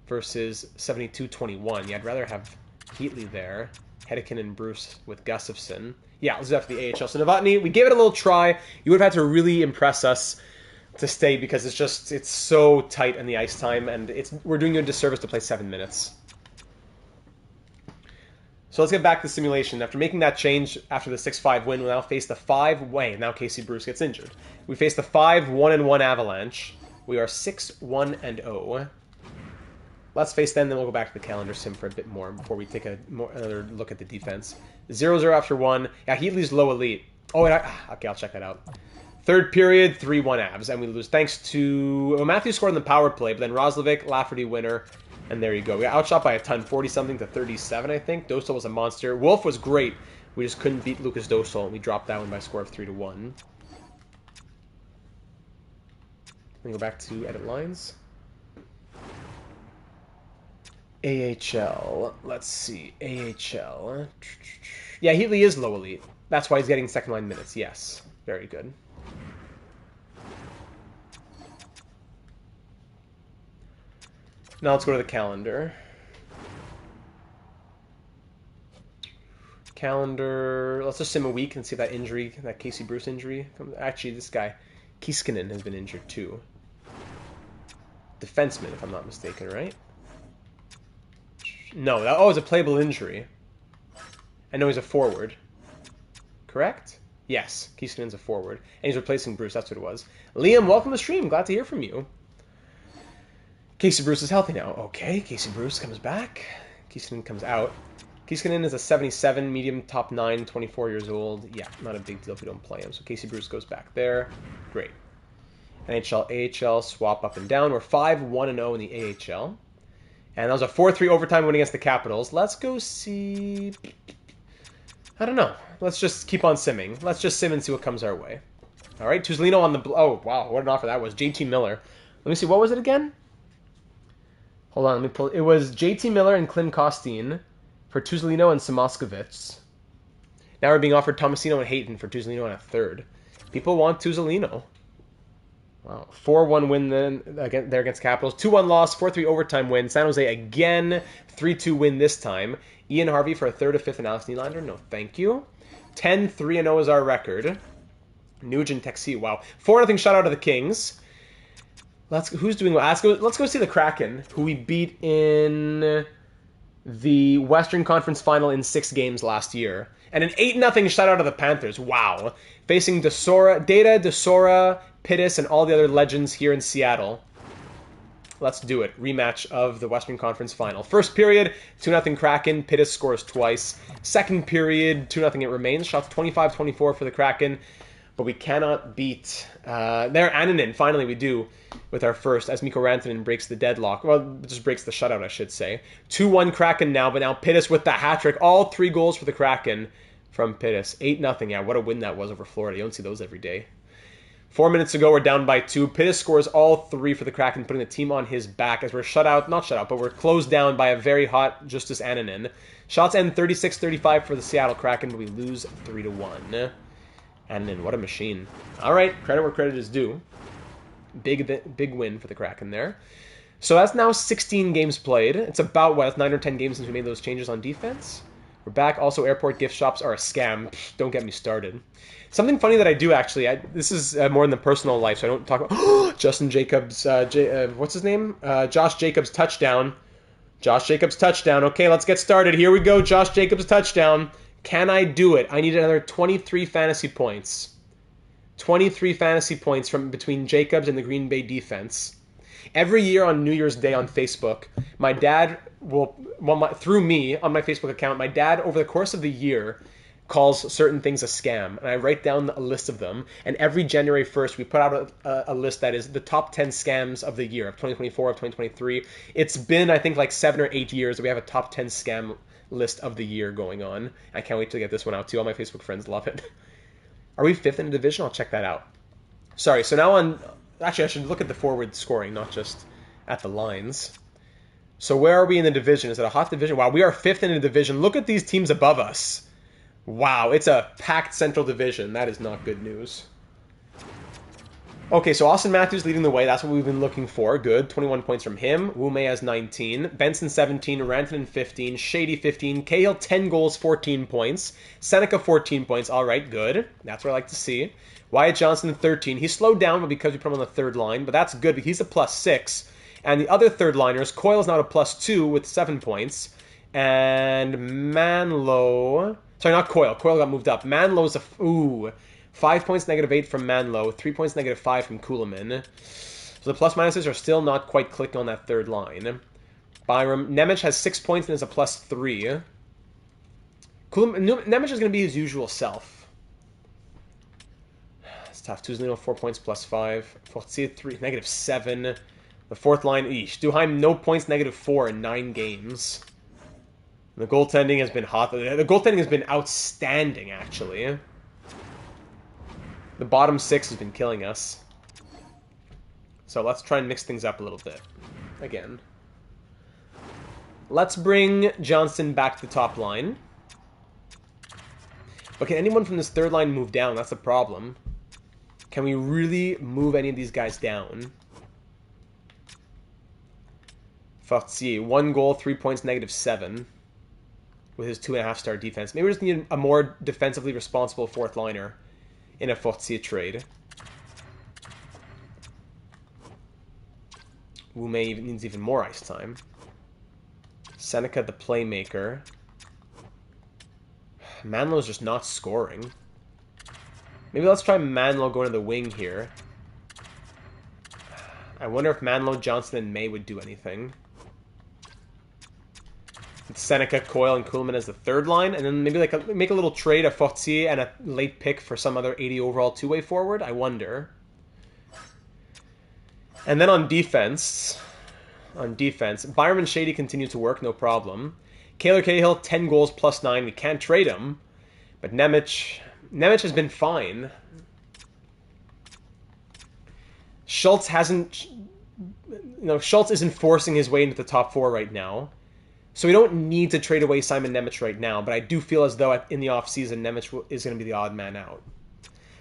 versus 72-21. Yeah, I'd rather have Heatley there. Hedekin and Bruce with Gustafsson. Yeah, let's do that for the AHL. So Novotny, we gave it a little try. You would have had to really impress us to stay because it's so tight in the ice time, and we're doing you a disservice to play 7 minutes. So let's get back to the simulation. After making that change after the 6-5 win, we now face the 5-way. Now Casey Bruce gets injured. We face the 5-1-1 Avalanche. We are 6-1-0. Let's face them, then we'll go back to the calendar sim for a bit more before we take another look at the defense. 0-0 after 1. Yeah, Heatley's low elite. Oh, okay, I'll check that out. Third period, 3-1 Avs, and we lose thanks to... Well, Matthews scored in the power play, but then Roslovic, Lafferty winner. And there you go. We got outshot by a ton, 40-something to 37, I think. Dostal was a monster. Wolf was great. We just couldn't beat Lucas Dostal, and we dropped that one by a score of 3-1. Then go back to edit lines. AHL. Let's see. AHL. Yeah, Heatley is low elite. That's why he's getting second line minutes. Yes. Very good. Now let's go to the calendar. Calendar. Let's just sim a week and see if that injury, that Casey Bruce injury comes. Actually, this guy, Kiskinen, has been injured too. Defenseman, if I'm not mistaken, right? No. Oh, it's a playable injury. I know he's a forward. Correct? Yes. Kiskinen's a forward. And he's replacing Bruce. That's what it was. Liam, welcome to the stream. Glad to hear from you. Casey Bruce is healthy now. Okay, Casey Bruce comes back. Kiskinen comes out. Kiskinen is a 77, medium, top 9, 24 years old. Yeah, not a big deal if we don't play him. So Casey Bruce goes back there. Great. NHL, AHL, swap up and down. We're 5-1-0 in the AHL. And that was a 4-3 overtime win against the Capitals. Let's go see... I don't know. Let's just keep on simming. Let's just sim and see what comes our way. All right, Tuzolino on the... Oh, wow, what an offer that was. JT Miller. Let me see, what was it again? Hold on, let me pull... It was JT Miller and Klim Kostin for Tuzolino and Samoskovitz. Now we're being offered Tomasino and Hayton for Tuzolino and a third. People want Tuzolino. Wow. 4-1 win then there against Capitals. 2-1 loss, 4-3 overtime win. San Jose again, 3-2 win this time. Ian Harvey for a third, a fifth, and Alex Nylander. No, thank you. 10-3-0 is our record. Nugent Texie. Wow. 4-0 shutout of the Kings. Who's doing well? Let's go see the Kraken, who we beat in the Western Conference Final in 6 games last year. And an 8-0 shutout of the Panthers. Wow. Facing Data, Desora, Pittis, and all the other legends here in Seattle. Let's do it. Rematch of the Western Conference Final. First period, 2-0 Kraken. Pittis scores twice. Second period, 2-0 it remains. Shots 25-24 for the Kraken. But we cannot beat... there, Annunen. Finally, we do with our first, as Mikko Rantanen breaks the deadlock. Well, just breaks the shutout, I should say. 2-1 Kraken now, but now Pittis with the hat-trick. All 3 goals for the Kraken from Pittis. 8-0. Yeah, what a win that was over Florida. You don't see those every day. 4 minutes ago, we're down by 2. Pittis scores all 3 for the Kraken, putting the team on his back as we're not shut out, but we're closed down by a very hot Justus Annunen. Shots end 36-35 for the Seattle Kraken, but we lose 3-1. Annunen, what a machine. All right, credit where credit is due. Big win for the Kraken there. So that's now 16 games played. It's about, what, 9 or 10 games since we made those changes on defense? We're back. Also, airport gift shops are a scam. Don't get me started. Something funny that I do, actually, this is more in the personal life, so I don't talk about Justin Jacobs, what's his name? Josh Jacobs touchdown. Josh Jacobs touchdown. Okay, let's get started. Here we go, Josh Jacobs touchdown. Can I do it? I need another 23 fantasy points. 23 fantasy points from between Jacobs and the Green Bay defense. Every year on New Year's Day on Facebook, my dad will, through me on my Facebook account, my dad over the course of the year calls certain things a scam, and I write down a list of them, and every January 1st we put out a list that is the top 10 scams of the year, of 2024, of 2023. It's been, I think, like 7 or 8 years that we have a top 10 scam list of the year going on. I can't wait to get this one out too. All my Facebook friends love it. Are we 5th in the division? I'll check that out. Sorry, so now on... Actually, I should look at the forward scoring, not just at the lines. So where are we in the division? Is it a hot division? Wow, we are 5th in the division. Look at these teams above us. Wow, it's a packed Central Division. That is not good news. Okay, so Austin Matthews leading the way. That's what we've been looking for. Good. 21 points from him. Wu Mei has 19. Benson 17. Rantanen 15. Shady 15. Cahill 10 goals, 14 points. Seneca 14 points. All right, good. That's what I like to see. Wyatt Johnson 13. He slowed down but because we put him on the third line, but that's good because he's a +6. And the other third liners, Coyle's now a +2 with 7 points. And Manlow... Sorry, not Coyle. Coyle got moved up. Manlow's 5 points, -8 from Manlow. 3 points, -5 from Kuhlman. So the plus-minuses are still not quite clicking on that third line. Byram. Nemec has 6 points and is a +3. Nemec is going to be his usual self. It's tough. Tuzlino, 4 points, +5. Fortier, -7. The fourth line, Duheim, no points, -4 in 9 games. The goaltending has been hot. The goaltending has been outstanding, actually. The bottom 6 has been killing us. So let's try and mix things up a little bit. Again. Let's bring Johnson back to the top line. But can anyone from this third line move down? That's the problem. Can we really move any of these guys down? Fortier, 1 goal, 3 points, -7. With his 2.5-star defense. Maybe we just need a more defensively responsible fourth liner in a Fortier trade. Wu Mei needs even more ice time. Seneca, the playmaker. Manlow's just not scoring. Maybe let's try Manlow going to the wing here. I wonder if Manlow, Johnson, and May would do anything. Seneca, Coyle, and Kuhlman as the third line, and then maybe make a little trade of Fortier and a late pick for some other 80 overall two-way forward. I wonder. And then on defense, Byram and Shady continue to work, no problem. Kaylor Cahill, 10 goals, +9. We can't trade him, but Nemec has been fine. Schultz isn't forcing his way into the top 4 right now. So we don't need to trade away Simon Nemec right now, but I do feel as though in the offseason, Nemec is going to be the odd man out.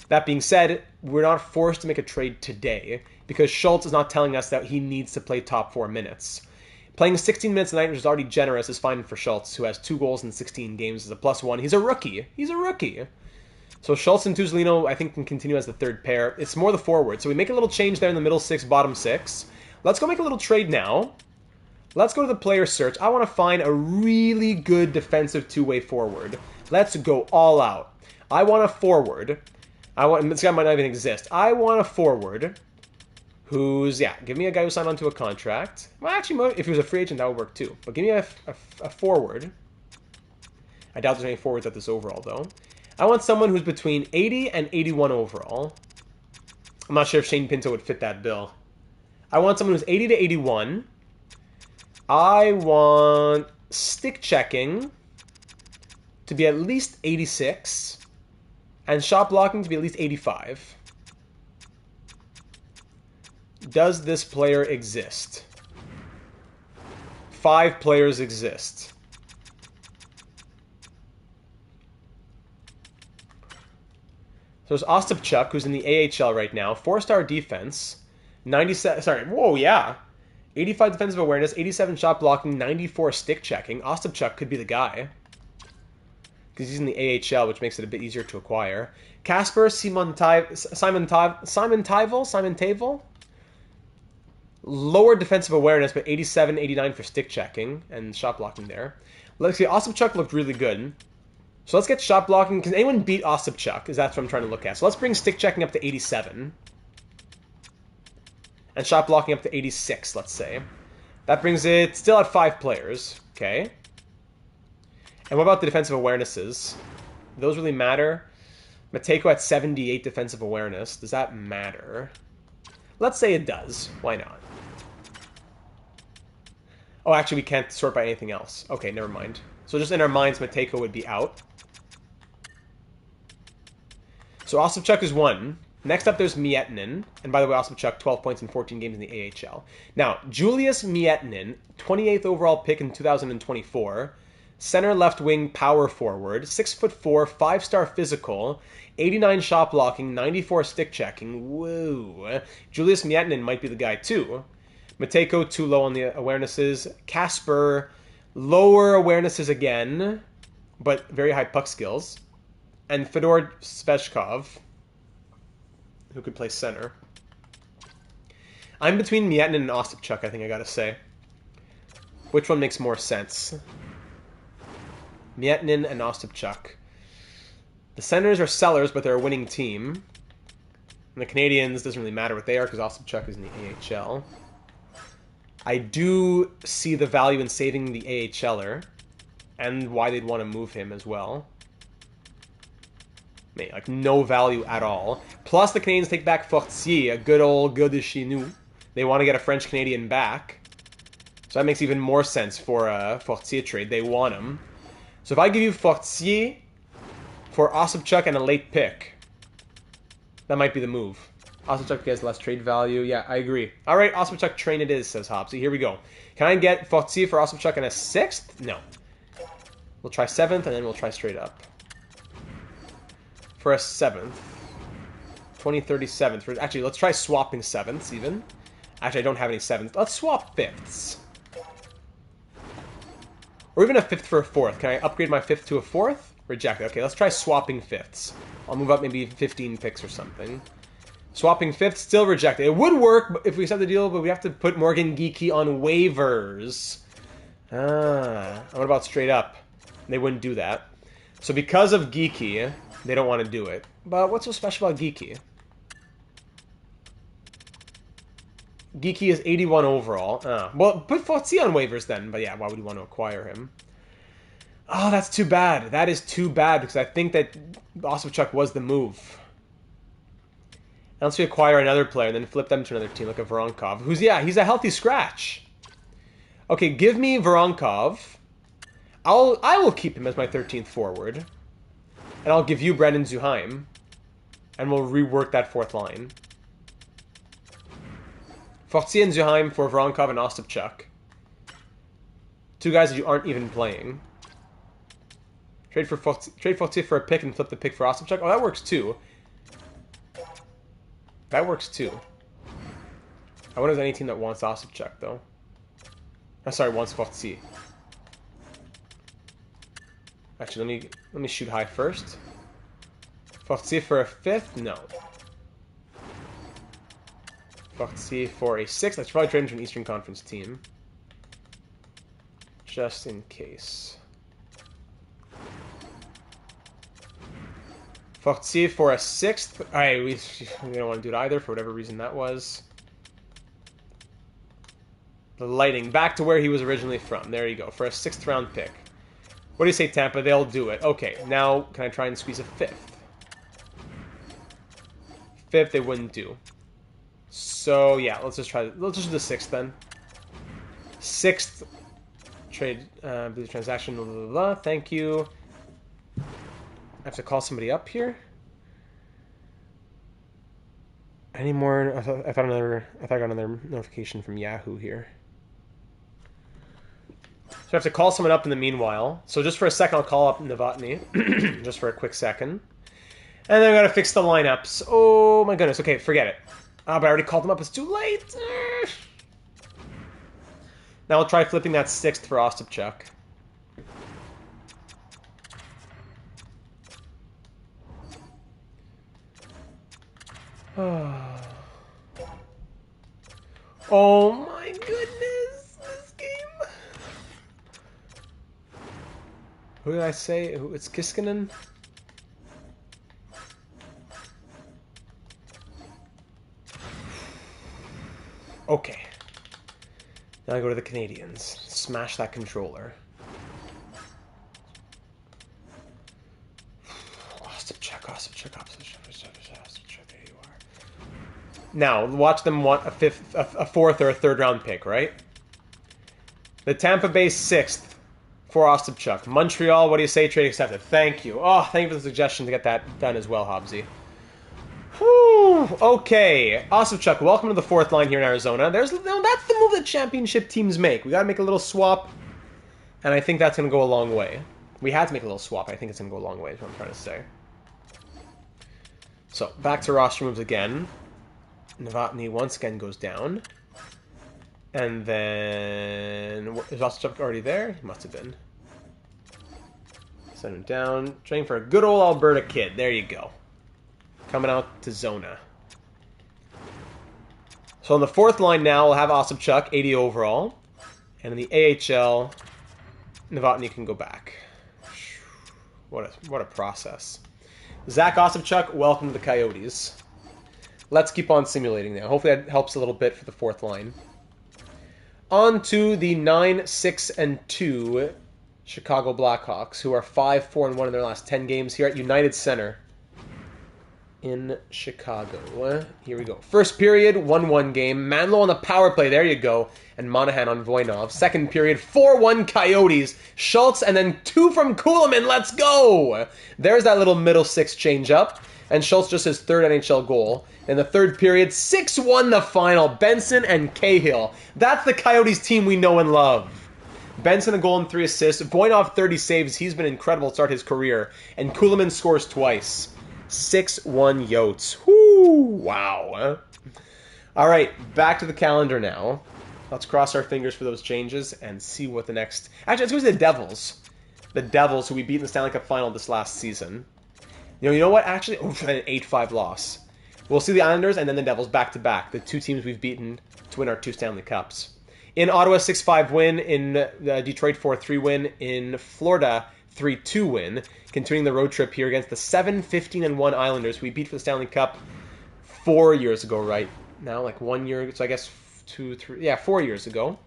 That being said, we're not forced to make a trade today, because Schultz is not telling us that he needs to play top 4 minutes. Playing 16 minutes a night, which is already generous, is fine for Schultz, who has 2 goals in 16 games as a +1. He's a rookie. So Schultz and Tuzlino, I think, can continue as the third pair. It's more the forward. So we make a little change there in the middle 6, bottom 6. Let's go make a little trade now. Let's go to the player search. I want to find a really good defensive two-way forward. Let's go all out. I want a forward. This guy might not even exist. I want a forward who's, give me a guy who signed onto a contract. Well, actually, if he was a free agent, that would work too. But give me a forward. I doubt there's any forwards at this overall, though. I want someone who's between 80 and 81 overall. I'm not sure if Shane Pinto would fit that bill. I want someone who's 80 to 81. I want stick checking to be at least 86 and shot blocking to be at least 85. Does this player exist? 5 players exist. So there's Ostapchuk, who's in the AHL right now. 4-star defense. 97... Sorry. Whoa, yeah. 85 defensive awareness, 87 shot blocking, 94 stick checking. Ostapchuk could be the guy. because he's in the AHL, which makes it a bit easier to acquire. Casper Simon Tavel. Lower defensive awareness, but 87, 89 for stick checking and shot blocking there. Let's see, Osipchuk looked really good. So let's get shot blocking. Can anyone beat Osipchuk? Is that's what I'm trying to look at. So let's bring stick checking up to 87. And shot blocking up to 86, let's say. That brings it still at 5 players. Okay. And what about the defensive awarenesses? Those really matter? Matejko at 78 defensive awareness. Does that matter? Let's say it does. Why not? Oh, actually, we can't sort by anything else. Okay, never mind. So just in our minds, Matejko would be out. So Osipchuk is 1. Next up, there's Mietinen. And by the way, Osipchuk, 12 points in 14 games in the AHL. Now, Julius Mietinen, 28th overall pick in 2024. Center left wing power forward. 6'4", 5-star physical. 89 shot blocking, 94 stick checking. Whoa. Julius Mietinen might be the guy too. Matejko, too low on the awarenesses. Casper, lower awarenesses again, but very high puck skills. And Fedor Sveshkov, who could play center. I'm between Mietinen and Osipchuk, I think I gotta say. Which one makes more sense? Mietinen and Osipchuk. The Senators are sellers, but they're a winning team. And the Canadians, doesn't really matter what they are, because Osipchuk is in the AHL. I do see the value in saving the AHLer, and why they'd want to move him as well. Like, no value at all. Plus, the Canadians take back Fortier, a good old good de chez nous. They want to get a French-Canadian back. So that makes even more sense for a Fortier trade. They want him. So if I give you Fortier for Osipchuk and a late pick, that might be the move. Osipchuk gets less trade value. Yeah, I agree. All right, Osipchuk train it is, says Hopsy. Here we go. Can I get Fortier for Osipchuk and a 6th? No. We'll try 7th, and then we'll try straight up. For a 7th. 2037th. Actually, let's try swapping 7ths even. Actually, I don't have any 7ths. Let's swap 5ths. Or even a 5th for a 4th. Can I upgrade my 5th to a 4th? Reject. Okay, let's try swapping 5ths. I'll move up maybe 15 picks or something. Swapping 5th, still rejected. It would work if we accept the deal, but we have to put Morgan Geekie on waivers. What about straight up? They wouldn't do that. So because of Geekie, they don't want to do it. But what's so special about Geekie? Geekie is 81 overall. Well, put Fortier on waivers then. But yeah, why would you want to acquire him? Oh, that's too bad. That is too bad because I think that Osipchuk was the move. Unless we acquire another player and then flip them to another team like a Voronkov, who's, yeah, he's a healthy scratch. Okay, give me Voronkov. I will keep him as my 13th forward. And I'll give you Brendan Zuheim. And we'll rework that 4th line. Fortier and Zuheim for Voronkov and Osipchuk. 2 guys that you aren't even playing. Trade Fortier for a pick and flip the pick for Osipchuk. Oh, that works too. That works too. I wonder if there's any team that wants Osipchuk, though. I'm sorry, wants Fortier. Actually, let me shoot high first. Fortier for a 5th? No. Fortier for a 6th? Let's probably trade him to an Eastern Conference team. Just in case. Fortier for a 6th. Alright, we don't want to do it either for whatever reason that was. The lighting. Back to where he was originally from. There you go. For a 6th round pick. What do you say, Tampa? They'll do it. Okay, now can I try and squeeze a 5th? 5th they wouldn't do. So yeah, let's just do the 6th then. 6th trade, the transaction, blah, blah, blah. Thank you. I have to call somebody up here. Any more? I thought I got another notification from Yahoo here. So I have to call someone up in the meanwhile. So just for a second, I'll call up Novotny. Just for a quick second. And then I gotta fix the lineups. Oh my goodness. Okay, forget it. But I already called them up. It's too late. Now I'll try flipping that 6th for Ostapchuk. Oh my goodness, this game. Who did I say? It's Kiskinen? Okay. Now I go to the Canadians. Smash that controller. There you are. Now, watch them want a fourth or a third round pick, right? The Tampa Bay 6th for Ostapchuk. Montreal, what do you say? Trade accepted. Thank you. Oh, thank you for the suggestion to get that done as well, Hobbsy. Whew. Okay. Ostapchuk, welcome to the fourth line here in Arizona. That's the move that championship teams make. We got to make a little swap, and I think that's going to go a long way. We had to make a little swap. I think it's going to go a long way, is what I'm trying to say. So, back to roster moves again. Novotny once again goes down. And then... Is Ostapchuk already there? He must have been. Send him down. Training for a good old Alberta kid. There you go. Coming out to Zona. So on the fourth line now, we'll have Ostapchuk, 80 overall. And in the AHL, Novotny can go back. What a process. Zach Ostapchuk, welcome to the Coyotes. Let's keep on simulating now. Hopefully that helps a little bit for the fourth line. On to the 9-6-2 Chicago Blackhawks, who are 5-4-1 in their last 10 games here at United Center in Chicago. Here we go. First period, 1-1 game. Manlow on the power play. There you go. And Monahan on Voinov. Second period, 4-1 Coyotes. Schultz and then 2 from Kuhlman. Let's go! There's that little middle six change up. And Schultz just his third NHL goal. In the third period, 6-1 the final. Benson and Cahill. That's the Coyotes team we know and love. Benson a goal and 3 assists. Voinov 30 saves. He's been incredible to start his career. And Kuhlman scores twice. 6-1 Yotes. Whoo! Wow. All right, back to the calendar now. Let's cross our fingers for those changes and see what the next... Actually, let's go to the Devils. The Devils, who we beat in the Stanley Cup Final this last season. You know what? Actually, an 8-5 loss. We'll see the Islanders and then the Devils back-to-back. The two teams we've beaten to win our 2 Stanley Cups. In Ottawa, 6-5 win. In Detroit, 4-3 win. In Florida, 3-2 win. Continuing the road trip here against the 7-15-1 Islanders. We beat for the Stanley Cup 4 years ago, right? Now, like 1 year, so I guess 2, 3, yeah, 4 years ago.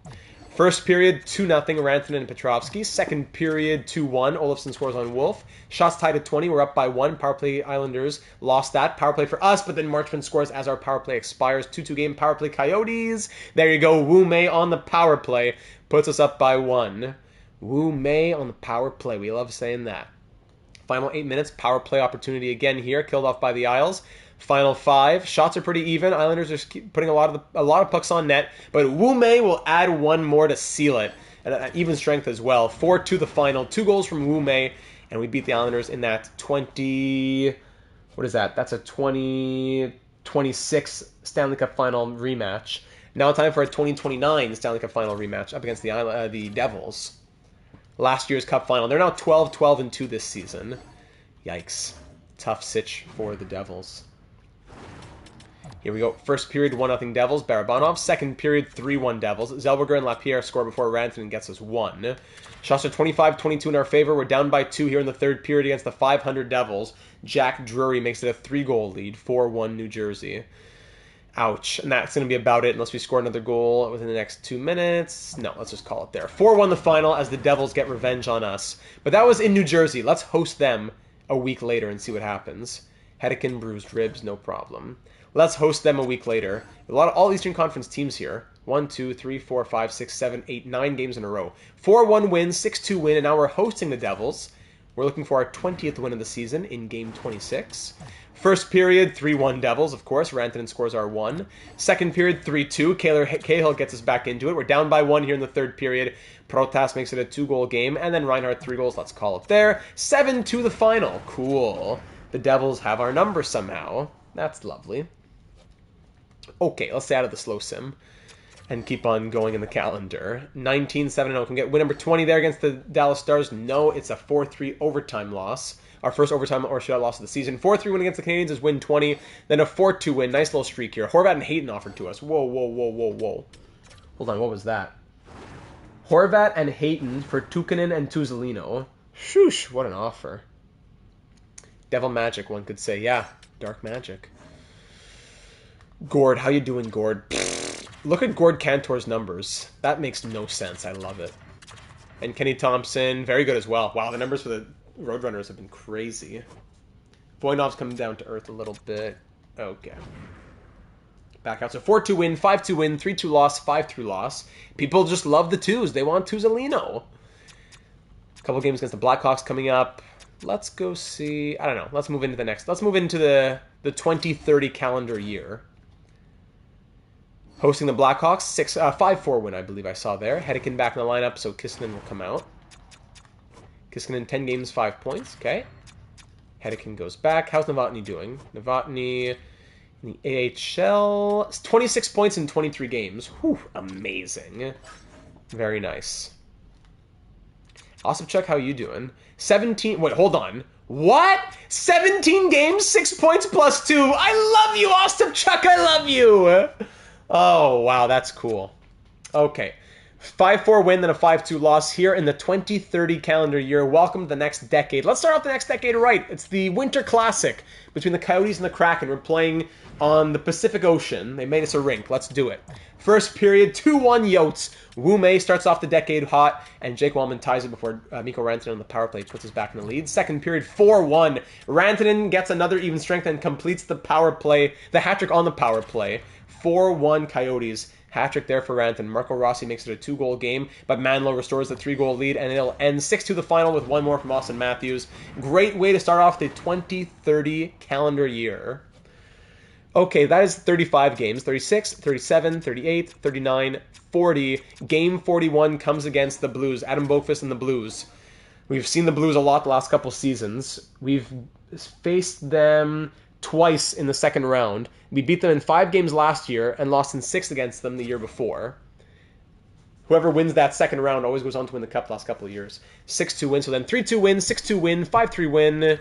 First period, 2-0, Rantanen and Petrovsky. Second period, 2-1, Olofsson scores on Wolf. Shots tied at 20, we're up by 1. Power play Islanders lost that. Power play for us, but then Marchman scores as our power play expires. 2-2 game, power play Coyotes. There you go, Wu Mei on the power play. Puts us up by 1. Wu Mei on the power play, we love saying that. Final 8 minutes, power play opportunity again here, killed off by the Isles. Final 5. Shots are pretty even. Islanders are putting a lot of pucks on net, but Wu Mei will add 1 more to seal it. At even strength as well. 4-2 the final. 2 goals from Wu Mei, and we beat the Islanders in that 20... What is that? That's a 2026 Stanley Cup Final rematch. Now time for a 2029 Stanley Cup Final rematch up against the Devils. Last year's Cup Final. They're now 12-12-2 this season. Yikes. Tough sitch for the Devils. Here we go. First period, 1-0 Devils, Barabanov. Second period, 3-1 Devils. Zellweger and Lapierre score before Rantanen gets us 1. Shots are 25-22 in our favor. We're down by 2 here in the third period against the 500 Devils. Jack Drury makes it a 3-goal lead, 4-1 New Jersey. Ouch. And that's going to be about it unless we score another goal within the next 2 minutes. No, let's just call it there. 4-1 the final as the Devils get revenge on us. But that was in New Jersey. Let's host them a week later and see what happens. Hedekin bruised ribs, no problem. Let's host them a week later. All Eastern Conference teams here. 1, 2, 3, 4, 5, 6, 7, 8, 9 games in a row. 4-1 win, 6-2 win, and now we're hosting the Devils. We're looking for our 20th win of the season in Game 26. First period, 3-1 Devils, of course. Rantanen scores our 1. Second period, 3-2. Cahill gets us back into it. We're down by 1 here in the third period. Protas makes it a 2-goal game. And then Reinhardt, 3 goals. Let's call it there. 7-2 the final. Cool. The Devils have our number somehow. That's lovely. Okay, let's stay out of the slow sim. and keep on going in the calendar. 19-7-0. Can get win number 20 there against the Dallas Stars. No, it's a 4-3 overtime loss. Our first overtime or shootout loss of the season. 4-3 win against the Canadiens is win 20. Then a 4-2 win. Nice little streak here. Horvat and Hayton offered to us. Whoa, whoa, whoa, whoa, whoa. Hold on, what was that? Horvat and Hayton for Tukkanen and Tuzolino. Shoosh, what an offer. Devil magic, one could say. Yeah, dark magic. Gord, how you doing, Gord? Look at Gord Cantor's numbers. That makes no sense. I love it. And Kenny Thompson, very good as well. Wow, the numbers for the Roadrunners have been crazy. Voinov's coming down to earth a little bit. Okay. Back out. So 4-2 win, 5-2 win, 3-2 loss, 5-3 loss. People just love the twos. They want Tuzolino. A couple games against the Blackhawks coming up. Let's go see... I don't know. Let's move into the next... Let's move into the 2030 calendar year. Hosting the Blackhawks, 5-4 win, I believe I saw there. Hedeken back in the lineup, so Kiskinen will come out. Kiskinen, 10 games, 5 points. Okay. Hedeken goes back. How's Novotny doing? Novotny in the AHL, 26 points in 23 games. Whew, amazing. Very nice. Osipchuk, how you doing? 17... Wait, hold on. What? 17 games, 6 points plus 2. I love you, Osipchuk. I love you. Oh, wow, that's cool. Okay. 5-4 win, then a 5-2 loss here in the 2030 calendar year. Welcome to the next decade. Let's start off the next decade right. It's the Winter Classic between the Coyotes and the Kraken. We're playing on the Pacific Ocean. They made us a rink. Let's do it. First period, 2-1 Yotes. Wu Mei starts off the decade hot, and Jake Wallman ties it before Mikko Rantanen on the power play puts us back in the lead. Second period, 4-1. Rantanen gets another even strength and completes the power play, the hat-trick on the power play. 4-1 Coyotes. Hat-trick there for Rantanen. Marco Rossi makes it a 2-goal game, but Manlow restores the 3-goal lead, and it'll end 6-2 the final with one more from Austin Matthews. Great way to start off the 2030 calendar year. Okay, that is 35 games. 36, 37, 38, 39, 40. Game 41 comes against the Blues. Adam Boqvist and the Blues. We've seen the Blues a lot the last couple seasons. We've faced them twice in the second round. We beat them in 5 games last year and lost in 6 against them the year before. Whoever wins that second round always goes on to win the Cup the last couple of years. 6-2 win, so then 3-2 win, 6-2 win, 5-3 win,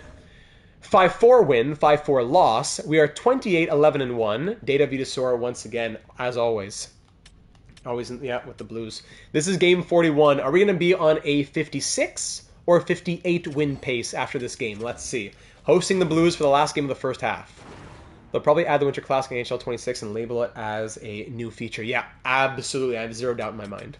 5-4 win, 5-4 loss. We are 28-11-1. Data Vitasora once again, as always. Always, with the Blues. This is game 41. Are we going to be on a 56 or 58 win pace after this game? Let's see. Hosting the Blues for the last game of the first half. They'll probably add the Winter Classic in NHL 26 and label it as a new feature. Yeah, absolutely. I have zero doubt in my mind.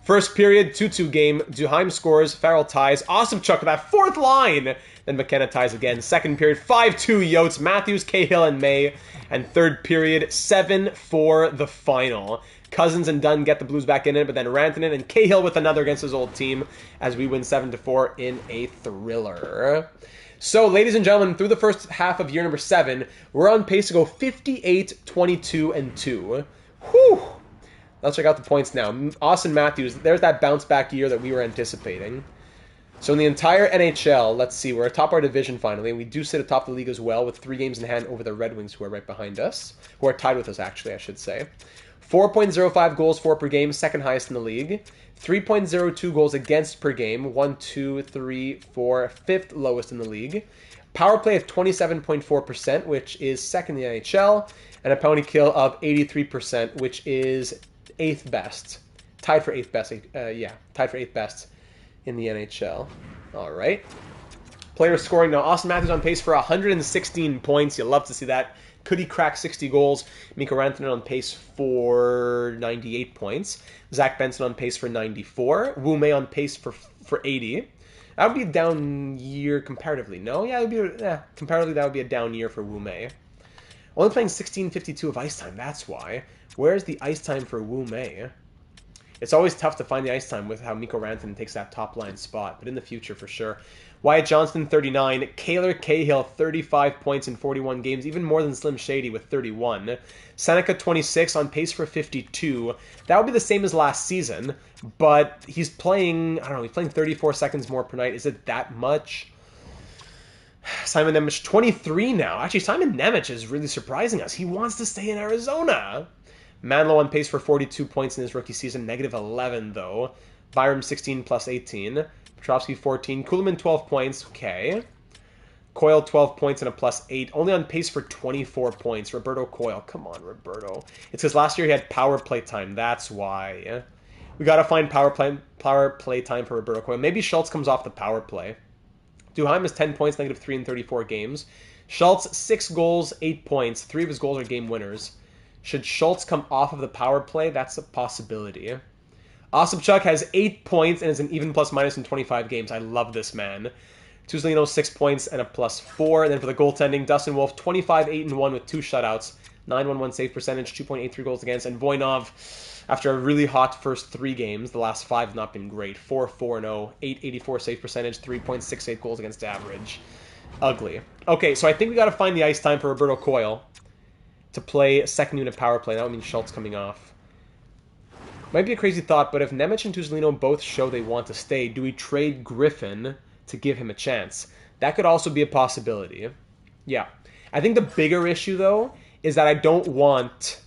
First period, 2-2 game. Duheim scores. Farrell ties. Osipchuk with that fourth line. Then McKenna ties again. Second period, 5-2 Yotes. Matthews, Cahill, and May. And third period, 7-4 the final. Cousins and Dunn get the Blues back in it, but then Rantanen and Cahill with another against his old team as we win 7-4 in a thriller. So, ladies and gentlemen, through the first half of year number 7, we're on pace to go 58, 22, and 2. Whew! Let's check out the points now. Austin Matthews, there's that bounce-back year that we were anticipating. So in the entire NHL, let's see, we're atop our division finally, and we do sit atop the league as well with 3 games in hand over the Red Wings, who are right behind us. Who are tied with us, actually, I should say. 4.05 goals for per game, second highest in the league. 3.02 goals against per game, 1, 2, 3, 4, fifth lowest in the league. Power play of 27.4%, which is second in the NHL. And a penalty kill of 83%, which is 8th best. Tied for 8th best. Tied for 8th best in the NHL. All right. Player scoring now. Austin Matthews on pace for 116 points. You love to see that. Could he crack 60 goals? Mikko Rantanen on pace for 98 points. Zach Benson on pace for 94. Wu Mei on pace for 80. That would be a down year comparatively. No? Yeah, comparatively that would be a down year for Wu Mei. Only playing 16:52 of ice time, that's why. Where's the ice time for Wu Mei? It's always tough to find the ice time with how Mikko Rantanen takes that top line spot, but in the future for sure. Wyatt Johnston, 39. Kaylor Cahill, 35 points in 41 games, even more than Slim Shady with 31. Seneca, 26, on pace for 52. That would be the same as last season, but he's playing, he's playing 34 seconds more per night. Is it that much? Simon Nemec, 23 now. Actually, Simon Nemec is really surprising us. He wants to stay in Arizona. Manlow on pace for 42 points in his rookie season, negative 11 though. Byram 16 plus 18. Petrovsky 14. Kuhlman 12 points, okay. Coyle 12 points and a plus 8. Only on pace for 24 points. Roberto Coyle, come on, Roberto. It's because last year he had power play time, that's why. We gotta find power play time for Roberto Coyle. Maybe Schultz comes off the power play. Duheim is 10 points, negative 3 in 34 games. Schultz, 6 goals, 8 points. 3 of his goals are game winners. Should Schultz come off of the power play? That's a possibility. Osipchuk has 8 points and is an even plus minus in 25 games. I love this man. Tuzolino, 6 points and a plus 4. And then for the goaltending, Dustin Wolf, 25, 8-1 with 2 shutouts. 911 save percentage, 2.83 goals against. And Voinov, after a really hot first 3 games, the last 5 have not been great. 4-4-0, 884 save percentage, 3.68 goals against average. Ugly. Okay, so I think we got to find the ice time for Roberto Coyle to play second unit power play. That would mean Schultz coming off. Might be a crazy thought, but if Nemec and Tuzolino both show they want to stay, do we trade Griffin to give him a chance? That could also be a possibility. Yeah. I think the bigger issue, though, is that I don't want...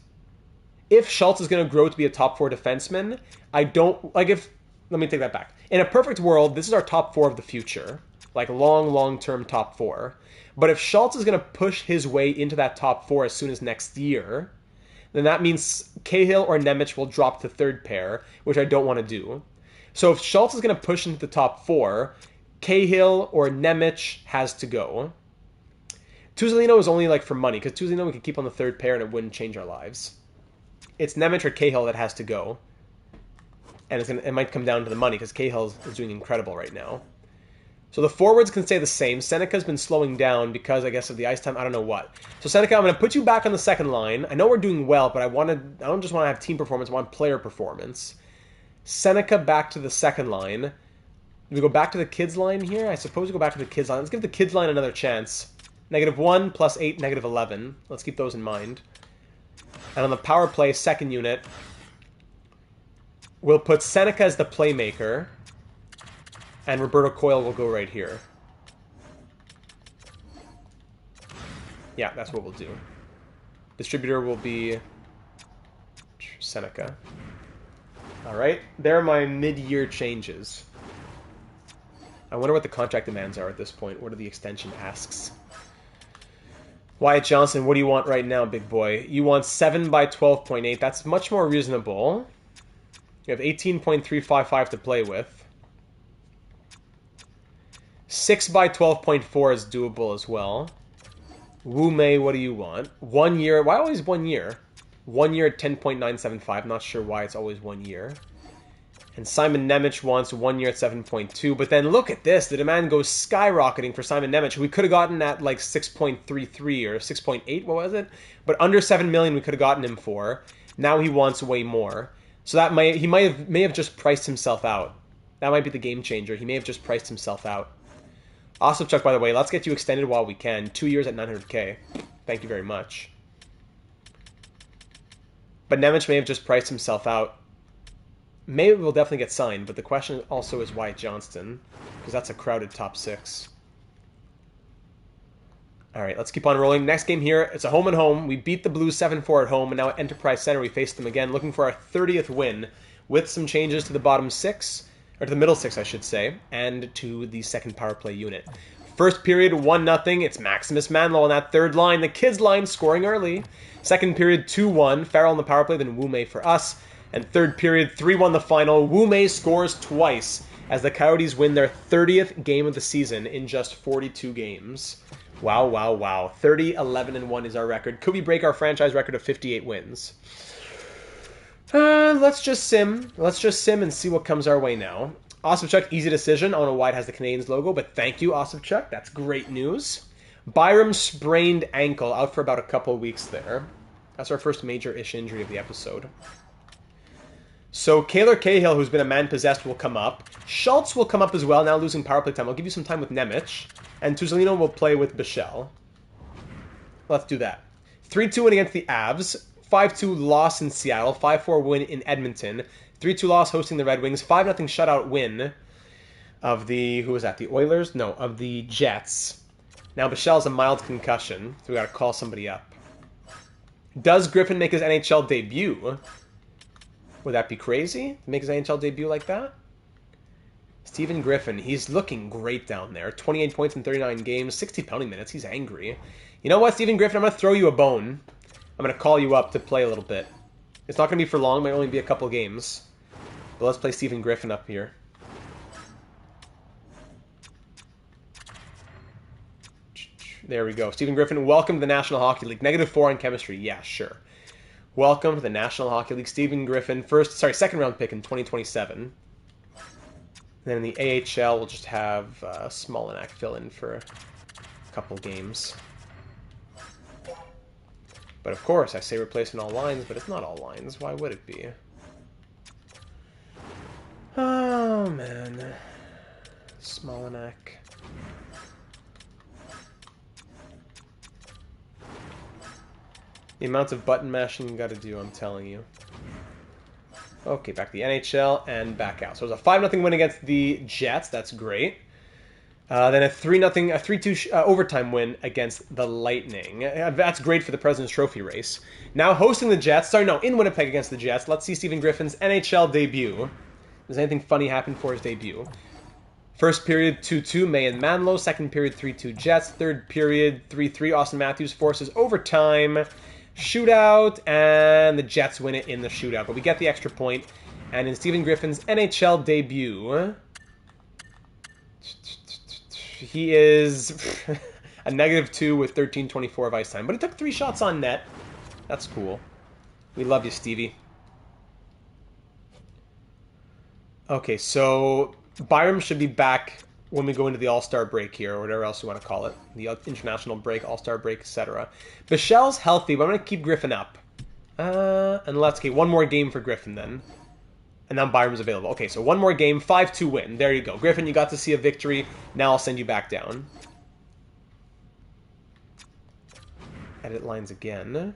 If Schultz is going to grow to be a top 4 defenseman, I don't... Like, if... Let me take that back. In a perfect world, this is our top 4 of the future. Like, long-term top 4. But if Schultz is going to push his way into that top 4 as soon as next year, then that means Cahill or Nemec will drop to third pair, which I don't want to do. So if Schultz is going to push into the top 4, Cahill or Nemec has to go. Tuzolino is only like for money, because Tuzolino we could keep on the third pair and it wouldn't change our lives. It's Nemec or Cahill that has to go. And it might come down to the money, because Cahill is doing incredible right now. So the forwards can stay the same. Seneca's been slowing down because, I guess, of the ice time. I don't know what. So Seneca, I'm going to put you back on the second line. I know we're doing well, but I don't just want to have team performance. I want player performance. Seneca back to the second line. Do we go back to the kids line here? I suppose we go back to the kids line. Let's give the kids line another chance. -1, +8, -11. Let's keep those in mind. And on the power play, second unit, we'll put Seneca as the playmaker. And Roberto Coyle will go right here. Yeah, that's what we'll do. Distributor will be Seneca. Alright, there are my mid-year changes. I wonder what the contract demands are at this point. What are the extension asks? Wyatt Johnson, what do you want right now, big boy? You want 7 by 12.8. That's much more reasonable. You have 18.355 to play with. 6 by 12.4 is doable as well. Wu Mei, what do you want? 1 year. Why always 1 year? 1 year at 10.975. Not sure why it's always 1 year. And Simon Nemec wants 1 year at 7.2. But then look at this. The demand goes skyrocketing for Simon Nemec. We could have gotten at like 6.33 or 6.8. What was it? But under 7 million we could have gotten him for. Now he wants way more. So that may have just priced himself out. That might be the game changer. He may have just priced himself out. Osipchuk, by the way, let's get you extended while we can. 2 years at 900k. Thank you very much. But Nemec may have just priced himself out. Maybe will definitely get signed, but the question also is Wyatt Johnston, because that's a crowded top 6. Alright, let's keep on rolling. Next game here, it's a home and home. We beat the Blues 7-4 at home, and now at Enterprise Center we face them again, looking for our 30th win, with some changes to the bottom 6. Or to the middle 6, I should say, and to the second power play unit. First period, 1-0. It's Maximus Manlow on that third line. The kids line scoring early. Second period, 2-1. Farrell on the power play, then Wu Mei for us. And third period, 3-1 the final. Wu Mei scores twice as the Coyotes win their 30th game of the season in just 42 games. Wow, wow, wow. 30-11-1 is our record. Could we break our franchise record of 58 wins? Let's just sim. Let's just sim and see what comes our way now. Osipchuk, easy decision. I don't know why it has the Canadiens logo, but thank you, Osipchuk. That's great news. Byram sprained ankle, out for about a couple weeks there. That's our first major-ish injury of the episode. So Kaylor Cahill, who's been a man possessed, will come up. Schultz will come up as well, now losing power play time. I'll give you some time with Nemec. And Tuzolino will play with Bichelle. Let's do that. 3-2 against the Avs. 5-2 loss in Seattle, 5-4 win in Edmonton, 3-2 loss hosting the Red Wings, 5-0 shutout win of the, who was that, the Oilers? No, of the Jets. Now Bichelle's a mild concussion, so we gotta call somebody up. Does Griffin make his NHL debut? Would that be crazy to make his NHL debut like that? Stephen Griffin, he's looking great down there. 28 points in 39 games, 60 penalty minutes. He's angry. You know what, Stephen Griffin? I'm going to throw you a bone. I'm going to call you up to play a little bit. It's not going to be for long. It might only be a couple games. But let's play Stephen Griffin up here. There we go. Stephen Griffin, welcome to the National Hockey League. -4 on chemistry. Yeah, sure. Welcome to the National Hockey League. Stephen Griffin, second round pick in 2027. Then in the AHL, we'll just have Smolinac fill in for a couple games. But of course, I say replacing all lines, but it's not all lines. Why would it be? Oh, man. Smolinac. The amounts of button mashing you got to do, I'm telling you. Okay, back to the NHL and back out. So it was a 5-0 win against the Jets. That's great. Then a 3-2 overtime win against the Lightning. That's great for the President's Trophy race. Now hosting the Jets. Sorry, no, in Winnipeg against the Jets. Let's see Stephen Griffin's NHL debut. Does anything funny happen for his debut? First period, 2-2, May and Manlow. Second period, 3-2 Jets. Third period, 3-3, Austin Matthews forces overtime. Shootout, and the Jets win it in the shootout. But we get the extra point. And in Stephen Griffin's NHL debut, he is a -2 with 13:24 of ice time. But he took 3 shots on net. That's cool. We love you, Stevie. Okay, so Byram should be back when we go into the All-Star break here, or whatever else you want to call it. The international break, All-Star break, etc. Bichelle's healthy, but I'm going to keep Griffin up. And let's get one more game for Griffin then. And then Byram's available. Okay, so one more game, 5-2 win. There you go. Griffin, you got to see a victory. Now I'll send you back down. Edit lines again.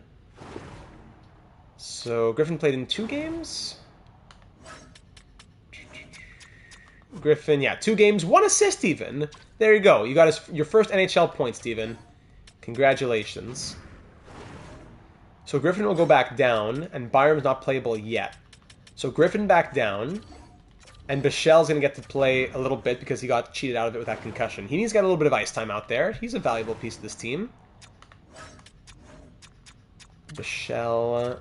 So Griffin played in 2 games? Griffin, yeah, 2 games, 1 assist even. There you go. You got your first NHL point, Steven. Congratulations. So Griffin will go back down, and Byram's not playable yet. So Griffin back down, and Bichelle's going to get to play a little bit because he got cheated out of it with that concussion. He needs to get a little bit of ice time out there. He's a valuable piece of this team. Bichelle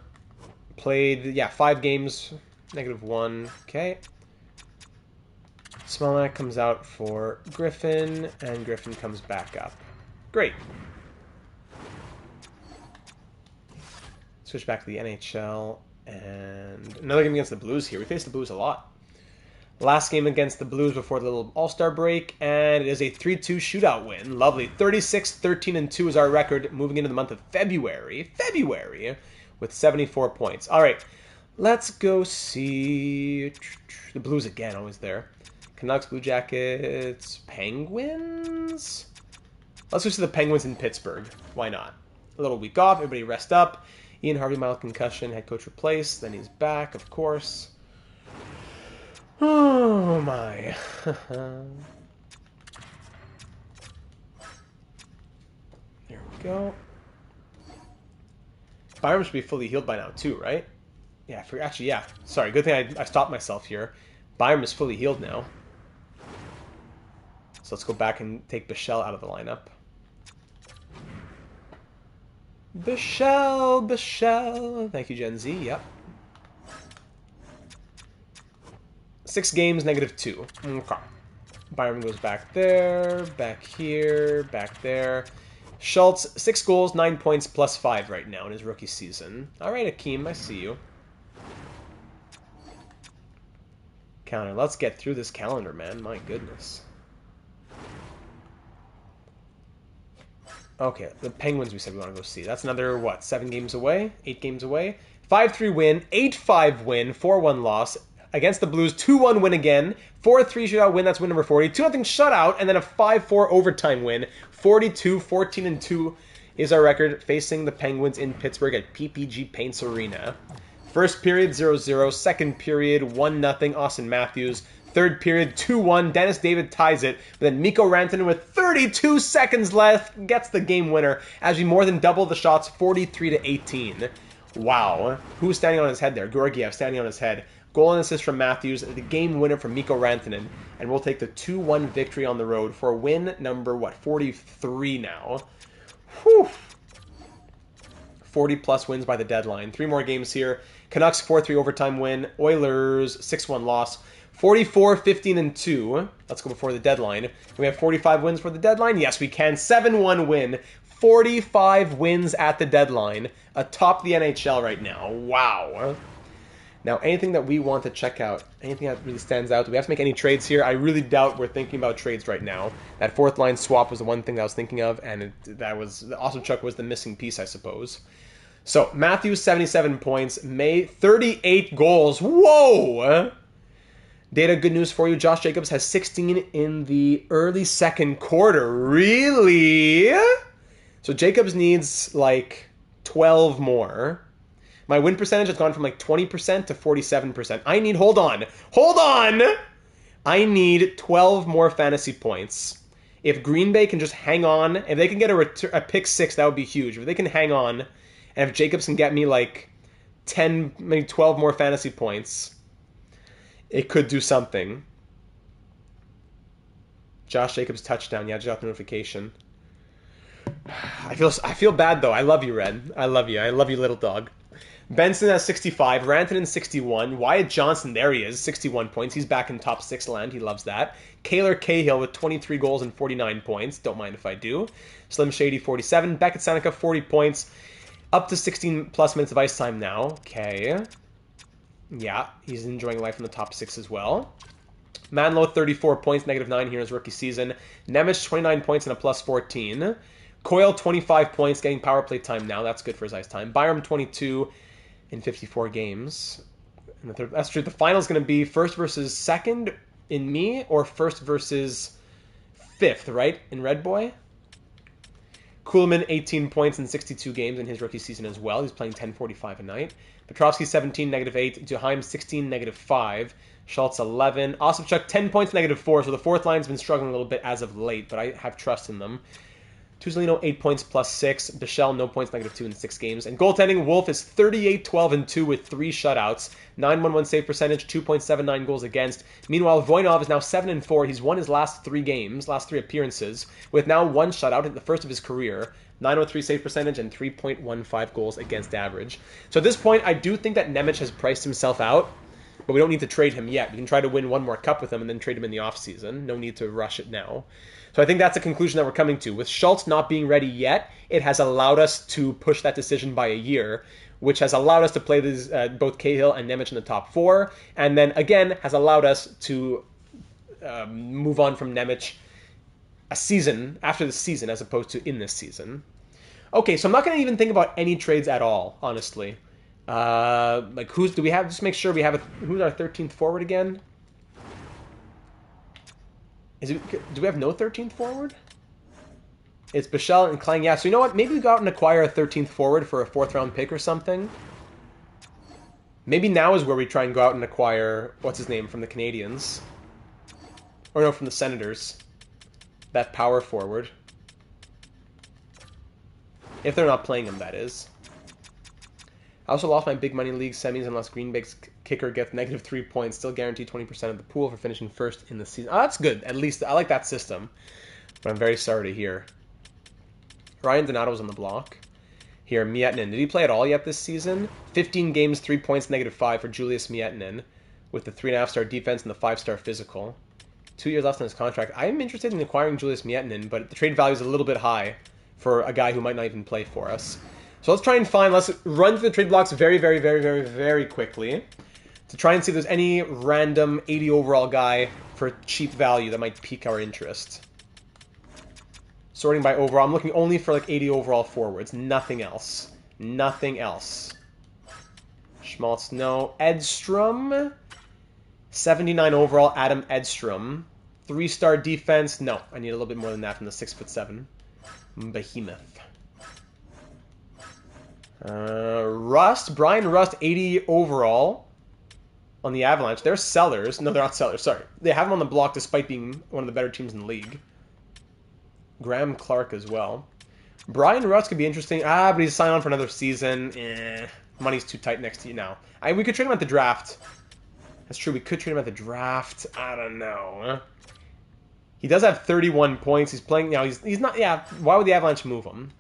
played, yeah, 5 games, -1. Okay. Smolinac comes out for Griffin, and Griffin comes back up. Great. Switch back to the NHL, and another game against the Blues here. We face the Blues a lot. Last game against the Blues before the little All-Star break, and it is a 3-2 shootout win. Lovely. 36-13-2 is our record moving into the month of February. With 74 points. All right, let's go see the Blues again, always there. Canucks, Blue Jackets, Penguins? Let's go to the Penguins in Pittsburgh. Why not? A little week off, everybody rest up. Ian Harvey, mild concussion, head coach replaced. Then he's back, of course. Oh, my. There we go. Byram should be fully healed by now, too, right? Yeah, actually, yeah. Sorry, good thing I stopped myself here. Byram is fully healed now. So let's go back and take Bichelle out of the lineup. Bichelle. Thank you, Gen Z. Yep. 6 games, -2. Okay. Byram goes back there, back here, back there. Schultz, 6 goals, 9 points, +5 right now in his rookie season. All right, Akeem, I see you. Counter. Let's get through this calendar, man. My goodness. Okay, the Penguins we said we want to go see. That's another, what, 7 games away? 8 games away? 5-3 win, 8-5 win, 4-1 loss. Against the Blues, 2-1 win again. 4-3 shootout win, that's win number 40. 2-0 shutout, and then a 5-4 overtime win. 42-14-2 is our record facing the Penguins in Pittsburgh at PPG Paints Arena. First period, 0-0. Second period, 1-0, Austin Matthews. third period, 2-1. Dennis David ties it. But then Mikko Rantanen with 32 seconds left gets the game winner as we more than double the shots, 43-18. Wow. Who's standing on his head there? Georgiev standing on his head. Goal and assist from Matthews. The game winner from Mikko Rantanen. And we'll take the 2-1 victory on the road for win number, 43 now. Whew. 40-plus wins by the deadline. 3 more games here. Canucks 4-3 overtime win. Oilers 6-1 loss. 44-15-2. Let's go before the deadline. Can we have 45 wins for the deadline? Yes, we can. 7-1 win. 45 wins at the deadline. Atop the NHL right now. Wow. Now, anything that we want to check out, anything that really stands out, do we have to make any trades here? I really doubt we're thinking about trades right now. That fourth line swap was the one thing that I was thinking of, and Osipchuk was the missing piece, I suppose. So, Matthews, 77 points. May, 38 goals. Whoa! Data, good news for you. Josh Jacobs has 16 in the early second quarter. Really? So, Jacobs needs, 12 more. My win percentage has gone from 20% to 47%. Hold on! I need 12 more fantasy points. If Green Bay can just hang on, if they can get a pick 6, that would be huge. If they can hang on, and if Jacobs can get me 10, maybe 12 more fantasy points, it could do something. Josh Jacobs touchdown. Yeah, just got the notification. I feel bad though. I love you, Red. I love you, little dog. Benson has 65, Rantanen 61, Wyatt Johnson, there he is, 61 points. He's back in top 6 land. He loves that. Kaylor Cahill with 23 goals and 49 points. Don't mind if I do. Slim Shady, 47. Beckett Seneca, 40 points. Up to 16-plus minutes of ice time now. Okay. Yeah, he's enjoying life in the top 6 as well. Manlow, 34 points, -9 here in his rookie season. Nemec, 29 points and a plus 14. Coyle, 25 points, getting power play time now. That's good for his ice time. Byram, 22 in 54 games. And that's true. The final's going to be first versus second in me, or first versus fifth, right? In Red Boy? Kuhlman, 18 points in 62 games in his rookie season as well. He's playing 10:45 a night. Petrovsky, 17, -8. Duheim, 16, -5. Schultz, 11. Osipchuk, 10 points, -4. So the fourth line's been struggling a little bit as of late, but I have trust in them. Tuzolino, 8 points, +6. Bichelle, no points, -2 in 6 games. And goaltending, Wolf is 38, 12, and 2 with 3 shutouts. 911 save percentage, 2.79 goals against. Meanwhile, Voinov is now 7-4. He's won his last 3 games, last 3 appearances, with now 1 shutout, the first of his career. 903 save percentage and 3.15 goals against average. So at this point, I do think that Nemec has priced himself out, but we don't need to trade him yet. We can try to win one more cup with him and then trade him in the offseason. No need to rush it now. So I think that's a conclusion that we're coming to. With Schultz not being ready yet, it has allowed us to push that decision by a year, which has allowed us to play these, both Cahill and Nemec in the top 4, and then again has allowed us to move on from Nemec a season after the season as opposed to in this season. Okay, so I'm not going to even think about any trades at all, honestly. Who's do we have? Just make sure we have who's our 13th forward again? Do we have no 13th forward? It's Bichelle and Klang. Yeah, so you know what? Maybe we go out and acquire a 13th forward for a 4th round pick or something. Maybe now is where we try and go out and acquire, what's his name, from the Canadians. Or no, from the Senators. That power forward. If they're not playing him, that is. I also lost my big money league semis unless Green Bay's kicker gets -3 points. Still guaranteed 20% of the pool for finishing first in the season. Oh, that's good. At least I like that system. But I'm very sorry to hear. Ryan Donato's on the block. Here, Miettinen. Did he play at all yet this season? 15 games, 3 points, -5 for Julius Miettinen, with the 3.5-star defense and the 5-star physical. 2 years left on his contract. I am interested in acquiring Julius Miettinen, but the trade value is a little bit high for a guy who might not even play for us. So let's run through the trade blocks very, very, very, very, very quickly to try and see if there's any random 80 overall guy for cheap value that might pique our interest. Sorting by overall, I'm looking only for 80 overall forwards. Nothing else. Nothing else. Schmaltz, no. Edstrom, 79 overall, Adam Edstrom. 3-star defense, no. I need a little bit more than that from the 6'7" behemoth. Brian Rust, 80 overall. on the Avalanche. They're sellers. No, they're not sellers. Sorry. They have him on the block despite being one of the better teams in the league. Graham Clark as well. Brian Rutz could be interesting. But he's signed on for another season. Money's too tight next to you now. We could trade him at the draft. That's true. We could trade him at the draft. I don't know. He does have 31 points. He's playing... he's not... Yeah, why would the Avalanche move him?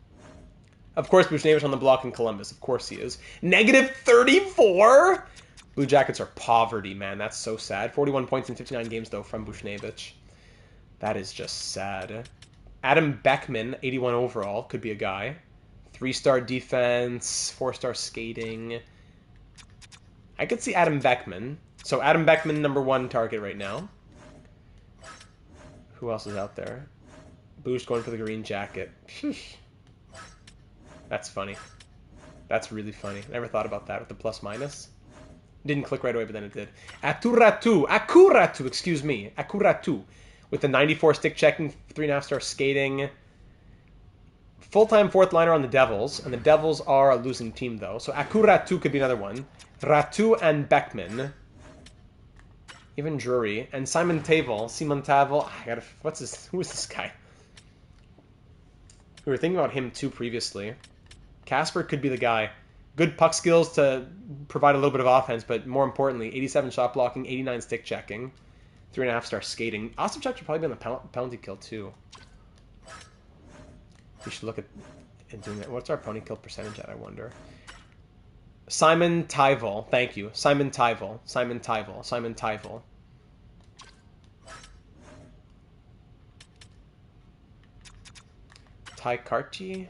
Of course, Buchnevich on the block in Columbus. Of course he is. Negative 34? Blue Jackets are poverty, man. That's so sad. 41 points in 59 games, though, from Buchnevich. That is just sad. Adam Beckman, 81 overall, could be a guy. 3-star defense, 4-star skating. I could see Adam Beckman. So Adam Beckman, #1 target right now. Who else is out there? Bush going for the green jacket. That's funny. That's really funny. Never thought about that with the plus-minus. Didn't click right away, but then it did. Akuratu, excuse me. Akuratu. With the 94 stick checking, 3.5-star skating. Full-time 4th liner on the Devils. And the Devils are a losing team, though. So Akuratu could be another one. Ratu and Beckman. Even Drury. And Simon Tavel. Who is this guy? We were thinking about him, too, previously. Casper could be the guy. Good puck skills to provide a little bit of offense, but more importantly, 87 shot blocking, 89 stick checking, 3.5-star skating. Ostapchuk should probably be on the penalty kill, too. We should look at doing that. What's our penalty kill percentage at, I wonder? Simon Tyvel. Thank you. Simon Tyvel. Simon Tyvel. Simon Tyvel. Ty Karchi?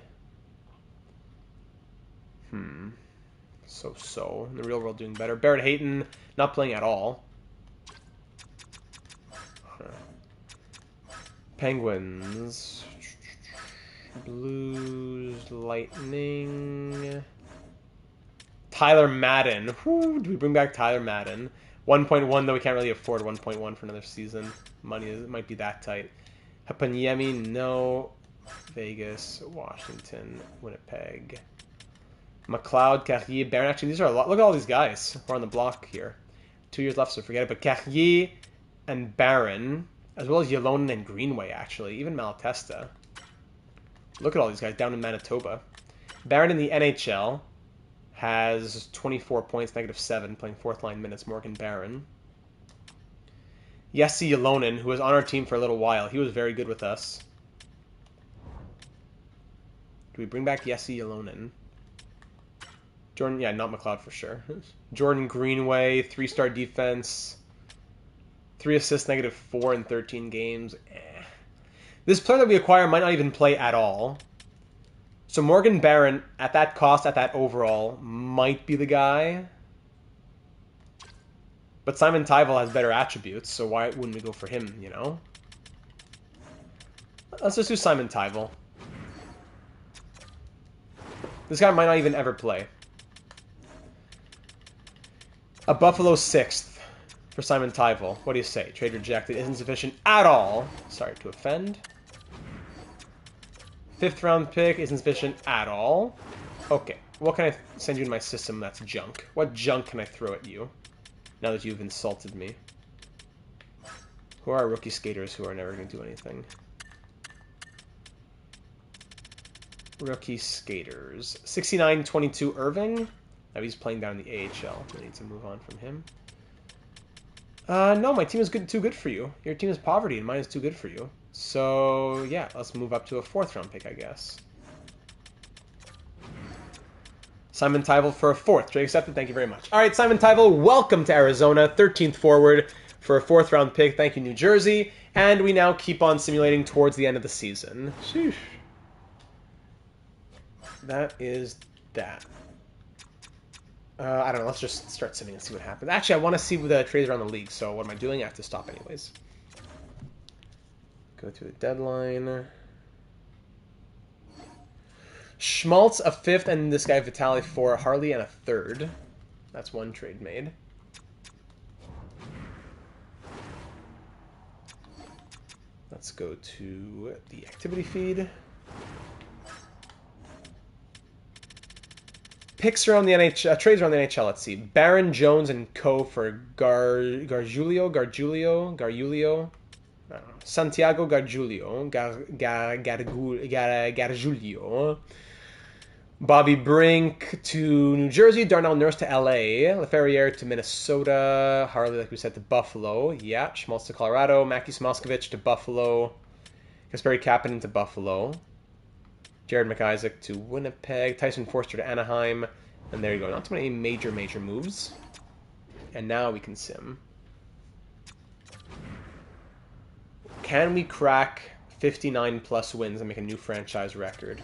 So. In the real world, doing better. Barrett Hayton, not playing at all. Penguins. Blues. Lightning. Tyler Madden. Whew, do we bring back Tyler Madden? 1.1, though we can't really afford 1.1 for another season. Money might be that tight. Hapanyemi, no. Vegas, Washington, Winnipeg. McLeod, Carrier, Barron. Actually, these are a lot. Look at all these guys who are on the block here. 2 years left, so forget it. But Carrier and Barron, as well as Yolonen and Greenway, actually. Even Malatesta. Look at all these guys down in Manitoba. Barron in the NHL has 24 points, -7, playing 4th line minutes. Morgan Barron. Jesse Yolonen, who was on our team for a little while. He was very good with us. Do we bring back Jesse Yolonen? Jordan, yeah, not McLeod for sure. Jordan Greenway, 3-star defense. 3 assists, -4 in 13 games. This player that we acquire might not even play at all. So Morgan Barron, at that cost, at that overall, might be the guy. But Simon Tyvel has better attributes, so why wouldn't we go for him, you know? Let's just do Simon Tyvel. This guy might not even ever play. A Buffalo 6th for Simon Tyvel. What do you say? Trade rejected. Isn't sufficient at all. Sorry to offend. 5th round pick isn't sufficient at all. Okay. What can I send you in my system that's junk? What junk can I throw at you now that you've insulted me? Who are rookie skaters who are never going to do anything? Rookie skaters. 69-22 Irving. Now he's playing down in the AHL. I need to move on from him. No, my team is too good for you. Your team is poverty, and mine is too good for you. So, yeah, let's move up to a 4th round pick, I guess. Simon Tyvel for a 4th. Trade accepted. Thank you very much. All right, Simon Tyvel, welcome to Arizona. 13th forward for a 4th round pick. Thank you, New Jersey. And we now keep on simulating towards the end of the season. Sheesh. That is that. I don't know. Let's just start simming and see what happens. Actually, I want to see the trades around the league. So what am I doing? I have to stop anyways. Go through the deadline. Schmaltz a 5th, and this guy Vitali for Harley and a 3rd. That's one trade made. Let's go to the activity feed. Picks around the NHL, trades around the NHL. Let's see. Baron Jones and Co. for Gargiulio. I don't know. Santiago Gargiulio. Gargiulio. Bobby Brink to New Jersey. Darnell Nurse to LA. LaFerriere to Minnesota. Harley, like we said, to Buffalo. Yeah. Schmaltz to Colorado. Mackie Smoskovich to Buffalo. Kasperi Kapanen to Buffalo. Jared McIsaac to Winnipeg. Tyson Forster to Anaheim. And there you go. Not too many major moves. And now we can sim. Can we crack 59 plus wins and make a new franchise record?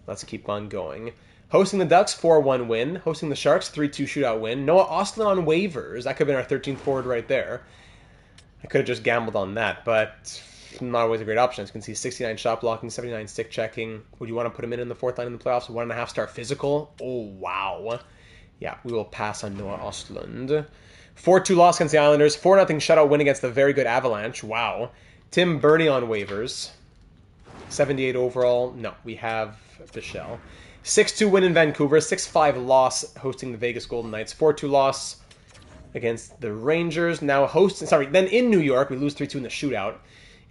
Let's keep on going. Hosting the Ducks, 4-1 win. Hosting the Sharks, 3-2 shootout win. Noah Ostlund on waivers. That could have been our 13th forward right there. I could have just gambled on that, but not always a great option. As you can see, 69 shot blocking, 79 stick checking. Would you want to put him in the fourth line in the playoffs? 1.5 star physical? Oh, wow. Yeah, we will pass on Noah Ostlund. 4-2 loss against the Islanders. 4-0 shutout win against the very good Avalanche. Wow. Tim Burney on waivers. 78 overall. No, we have Bichelle. 6-2 win in Vancouver. 6-5 loss hosting the Vegas Golden Knights. 4-2 loss against the Rangers. Now then in New York, we lose 3-2 in the shootout.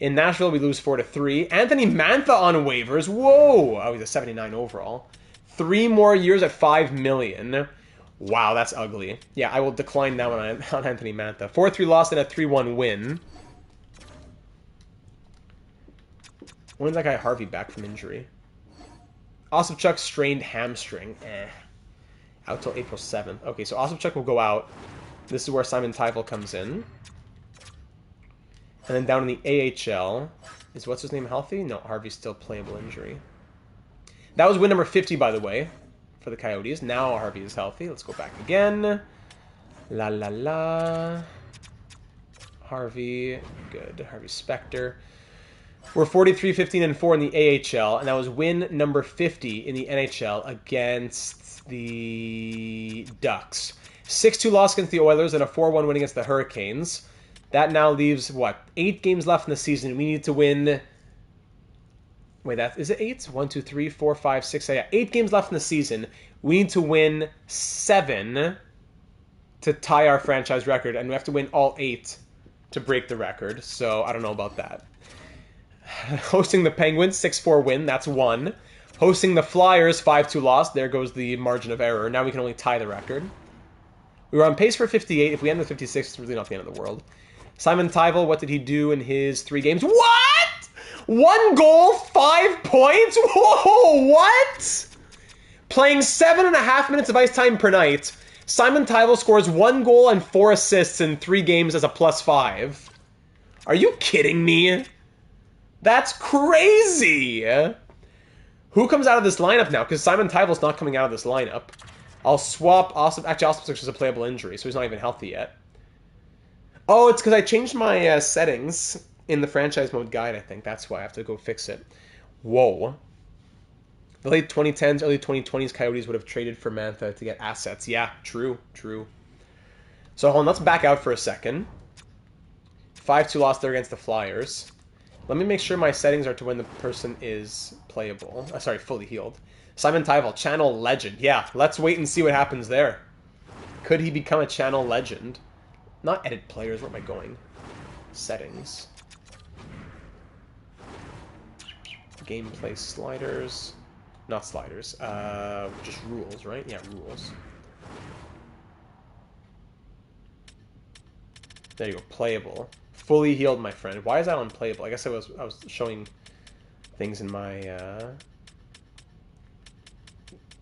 In Nashville, we lose 4-3. Anthony Mantha on waivers. Whoa! Oh, he's a 79 overall. 3 more years at $5 million. Wow, that's ugly. Yeah, I will decline that one on Anthony Mantha. 4-3 loss and a 3-1 win. When's that guy Harvey back from injury? Osipchuk strained hamstring. Out till April 7th. Okay, so Osipchuk will go out. This is where Simon Tyvel comes in. And then down in the AHL, is what's his name healthy? No, Harvey's still playable injury. That was win number 50, by the way, for the Coyotes. Now Harvey is healthy. Let's go back again. La la la. Harvey, good. Harvey Specter. We're 43-15-4 in the AHL, and that was win number 50 in the NHL against the Ducks. 6-2 loss against the Oilers and a 4-1 win against the Hurricanes. That now leaves, 8 games left in the season. We need to win... Wait, is it 8? 1, 2, 3, 4, 5, 6, 8. 8 games left in the season. We need to win 7 to tie our franchise record, and we have to win all 8 to break the record. So, I don't know about that. Hosting the Penguins, 6-4 win. That's 1. Hosting the Flyers, 5-2 loss. There goes the margin of error. Now we can only tie the record. We were on pace for 58. If we end with 56, it's really not the end of the world. Simon Tyvel, what did he do in his 3 games? What? 1 goal, 5 points? Whoa, what? Playing 7.5 minutes of ice time per night, Simon Tyvel scores 1 goal and 4 assists in 3 games as a +5. Are you kidding me? That's crazy! Who comes out of this lineup now? Because Simon Tyvel's not coming out of this lineup. I'll swap Austin. Actually, Austin is a playable injury, so he's not even healthy yet. Oh, it's because I changed my settings in the franchise mode guide, I think. That's why I have to go fix it. Whoa. The late 2010s, early 2020s Coyotes would have traded for Mantha to get assets. Yeah, true. So hold on, let's back out for a second. 5-2 loss there against the Flyers. Let me make sure my settings are to when the person is playable. Fully healed. Simon Tyvel, channel legend. Yeah, let's wait and see what happens there. Could he become a channel legend? Not edit players, where am I going? Settings. Gameplay sliders. Not sliders. Just rules, right? Yeah, rules. There you go, playable. Fully healed, my friend. Why is that unplayable? I guess I was showing things in my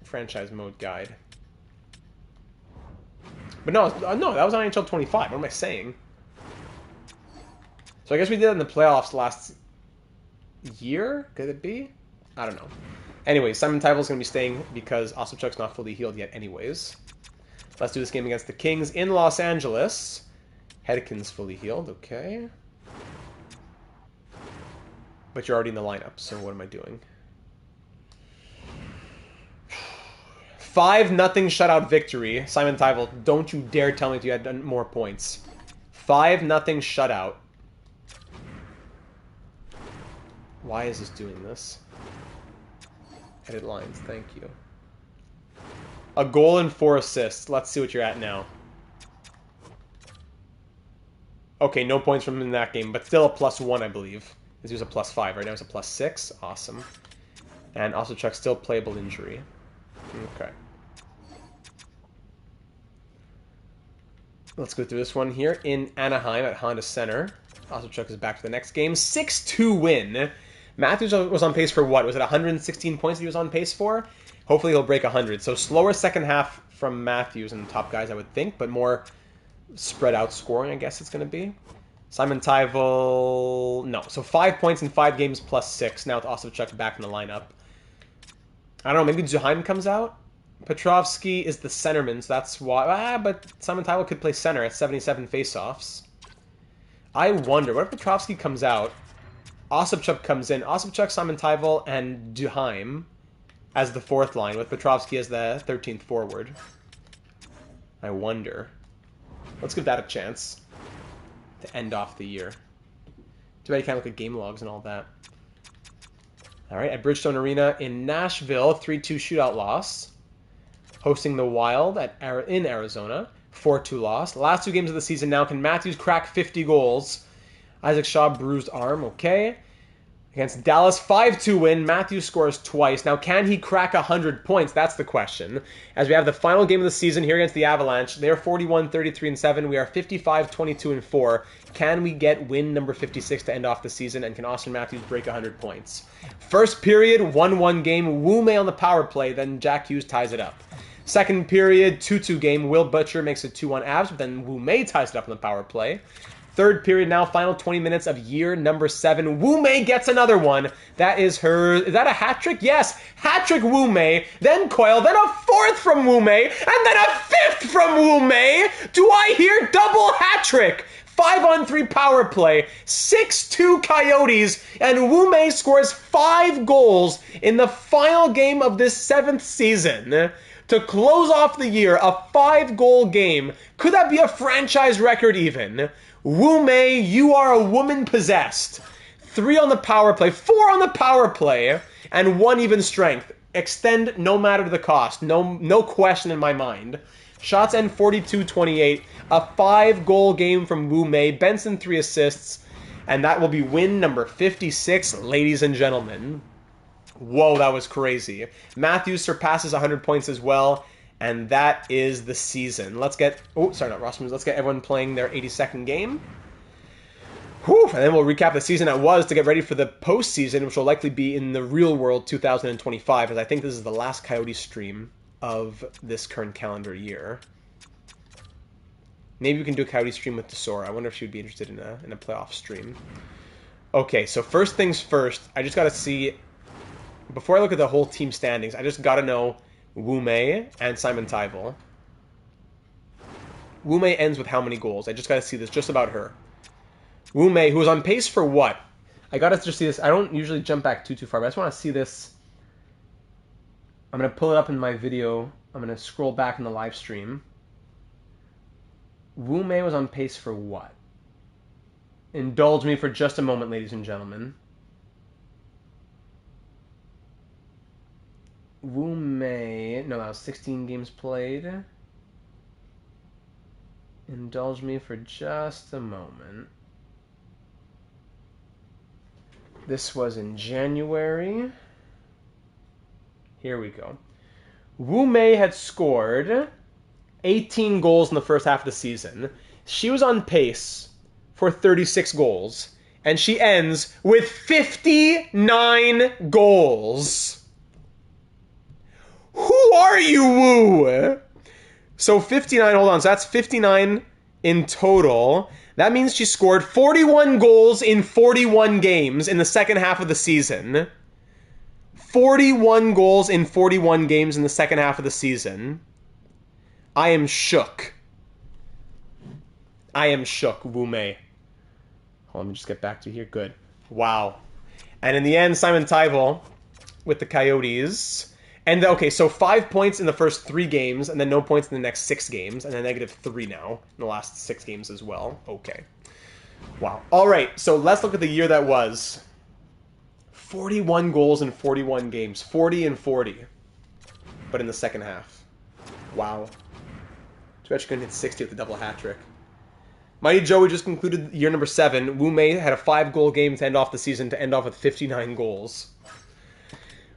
franchise mode guide. But no, that was on NHL 25. What am I saying? So I guess we did it in the playoffs last year? Could it be? I don't know. Anyways, Simon Tyvel's going to be staying because Osipchuk's not fully healed yet anyways. Let's do this game against the Kings in Los Angeles. Hedekins fully healed, okay. But you're already in the lineup, so what am I doing? 5-0 shutout victory. Simon Tyvel, don't you dare tell me if you had done more points. 5-0 shutout. Why is this doing this? Edit lines, thank you. A goal and 4 assists. Let's see what you're at now. Okay, no points from him in that game, but still a +1, I believe. He was a +5. Right now it's a +6. Awesome. And also Chuck still playable injury. Okay. Let's go through this one here. In Anaheim at Honda Center. Also Chuck is back to the next game. 6-2 win. Matthews was on pace for what? Was it 116 points that he was on pace for? Hopefully he'll break 100. So slower second half from Matthews and the top guys, I would think, but more spread out scoring, I guess it's going to be. Simon Tyvel, no. So 5 points in 5 games +6. Now with Osipchuk back in the lineup. I don't know, maybe Zuheim comes out? Petrovsky is the centerman, so that's why. But Simon Tyvel could play center at 77 faceoffs. I wonder, what if Petrovsky comes out? Osipchuk comes in. Osipchuk, Simon Tyvel, and Zuheim as the 4th line, with Petrovsky as the 13th forward. I wonder. Let's give that a chance to end off the year. Too bad you can't look at game logs and all that. All right, at Bridgestone Arena in Nashville, 3-2 shootout loss. Hosting the Wild in Arizona, 4-2 loss. Last 2 games of the season now. Can Matthews crack 50 goals? Isaac Shaw, bruised arm, okay. Against Dallas, 5-2 win. Matthews scores twice. Now, can he crack 100 points? That's the question. As we have the final game of the season here against the Avalanche. They're 41-33-7. We are 55-22-4. Can we get win number 56 to end off the season? And can Austin Matthews break 100 points? First period, 1-1 game. Wu Mei on the power play. Then Jack Hughes ties it up. Second period, 2-2 game. Will Butcher makes it 2-1 Avs, but then Wu Mei ties it up on the power play. Third period now, final 20 minutes of year number 7. Wu Mei gets another one. That is her... Is that a hat trick? Yes. Hat trick Wu Mei. Then Coyle. Then a 4th from Wu Mei. And then a 5th from Wu Mei. Do I hear double hat trick? 5-on-3 power play. 6-2 Coyotes. And Wu Mei scores 5 goals in the final game of this 7th season. To close off the year, a 5-goal game. Could that be a franchise record even? Wu Mei, you are a woman possessed. 3 on the power play, 4 on the power play, and 1 even strength. Extend no matter the cost. No question in my mind. Shots end 42-28. A 5-goal game from Wu Mei. Benson 3 assists. And that will be win number 56, ladies and gentlemen. Whoa, that was crazy. Matthews surpasses 100 points as well. And that is the season. Let's get... Oh, sorry, not roster moves. Let's get everyone playing their 82nd game. Whew, and then we'll recap the season that was to get ready for the postseason, which will likely be in the real world 2025, as I think this is the last Coyote stream of this current calendar year. Maybe we can do a Coyote stream with Desora. I wonder if she would be interested in a playoff stream. Okay, so first things first, I just got to see... Before I look at the whole team standings, I just got to know Wu Mei and Simon Tyvel. Wu Mei ends with how many goals? I just got to see this just about her. Wu Mei, who was on pace for what? I got to just see this. I don't usually jump back too far, but I just want to see this. I'm going to pull it up in my video. I'm going to scroll back in the live stream. Wu Mei was on pace for what? Indulge me for just a moment, ladies and gentlemen. Wu Mei, no, that was 16 games played. Indulge me for just a moment. This was in January. Here we go. Wu Mei had scored 18 goals in the first half of the season. She was on pace for 36 goals. And she ends with 59 goals. Who are you, Wu? So 59, hold on, so that's 59 in total. That means she scored 41 goals in 41 games in the second half of the season. 41 goals in 41 games in the second half of the season. I am shook. I am shook, Wu Mei. Hold on, let me just get back to here. Good. Wow. And in the end, Simon Tyvel with the Coyotes... And, okay, so 5 points in the first 3 games, and then no points in the next 6 games, and then -3 now in the last 6 games as well. Okay. Wow. All right, so let's look at the year that was. 41 goals in 41 games. 40 and 40. But in the second half. Wow. Too bad she couldn't hit 60 with the double hat trick. Mighty Joey just concluded year number 7. Wu Mei had a 5-goal game to end off the season to end off with 59 goals.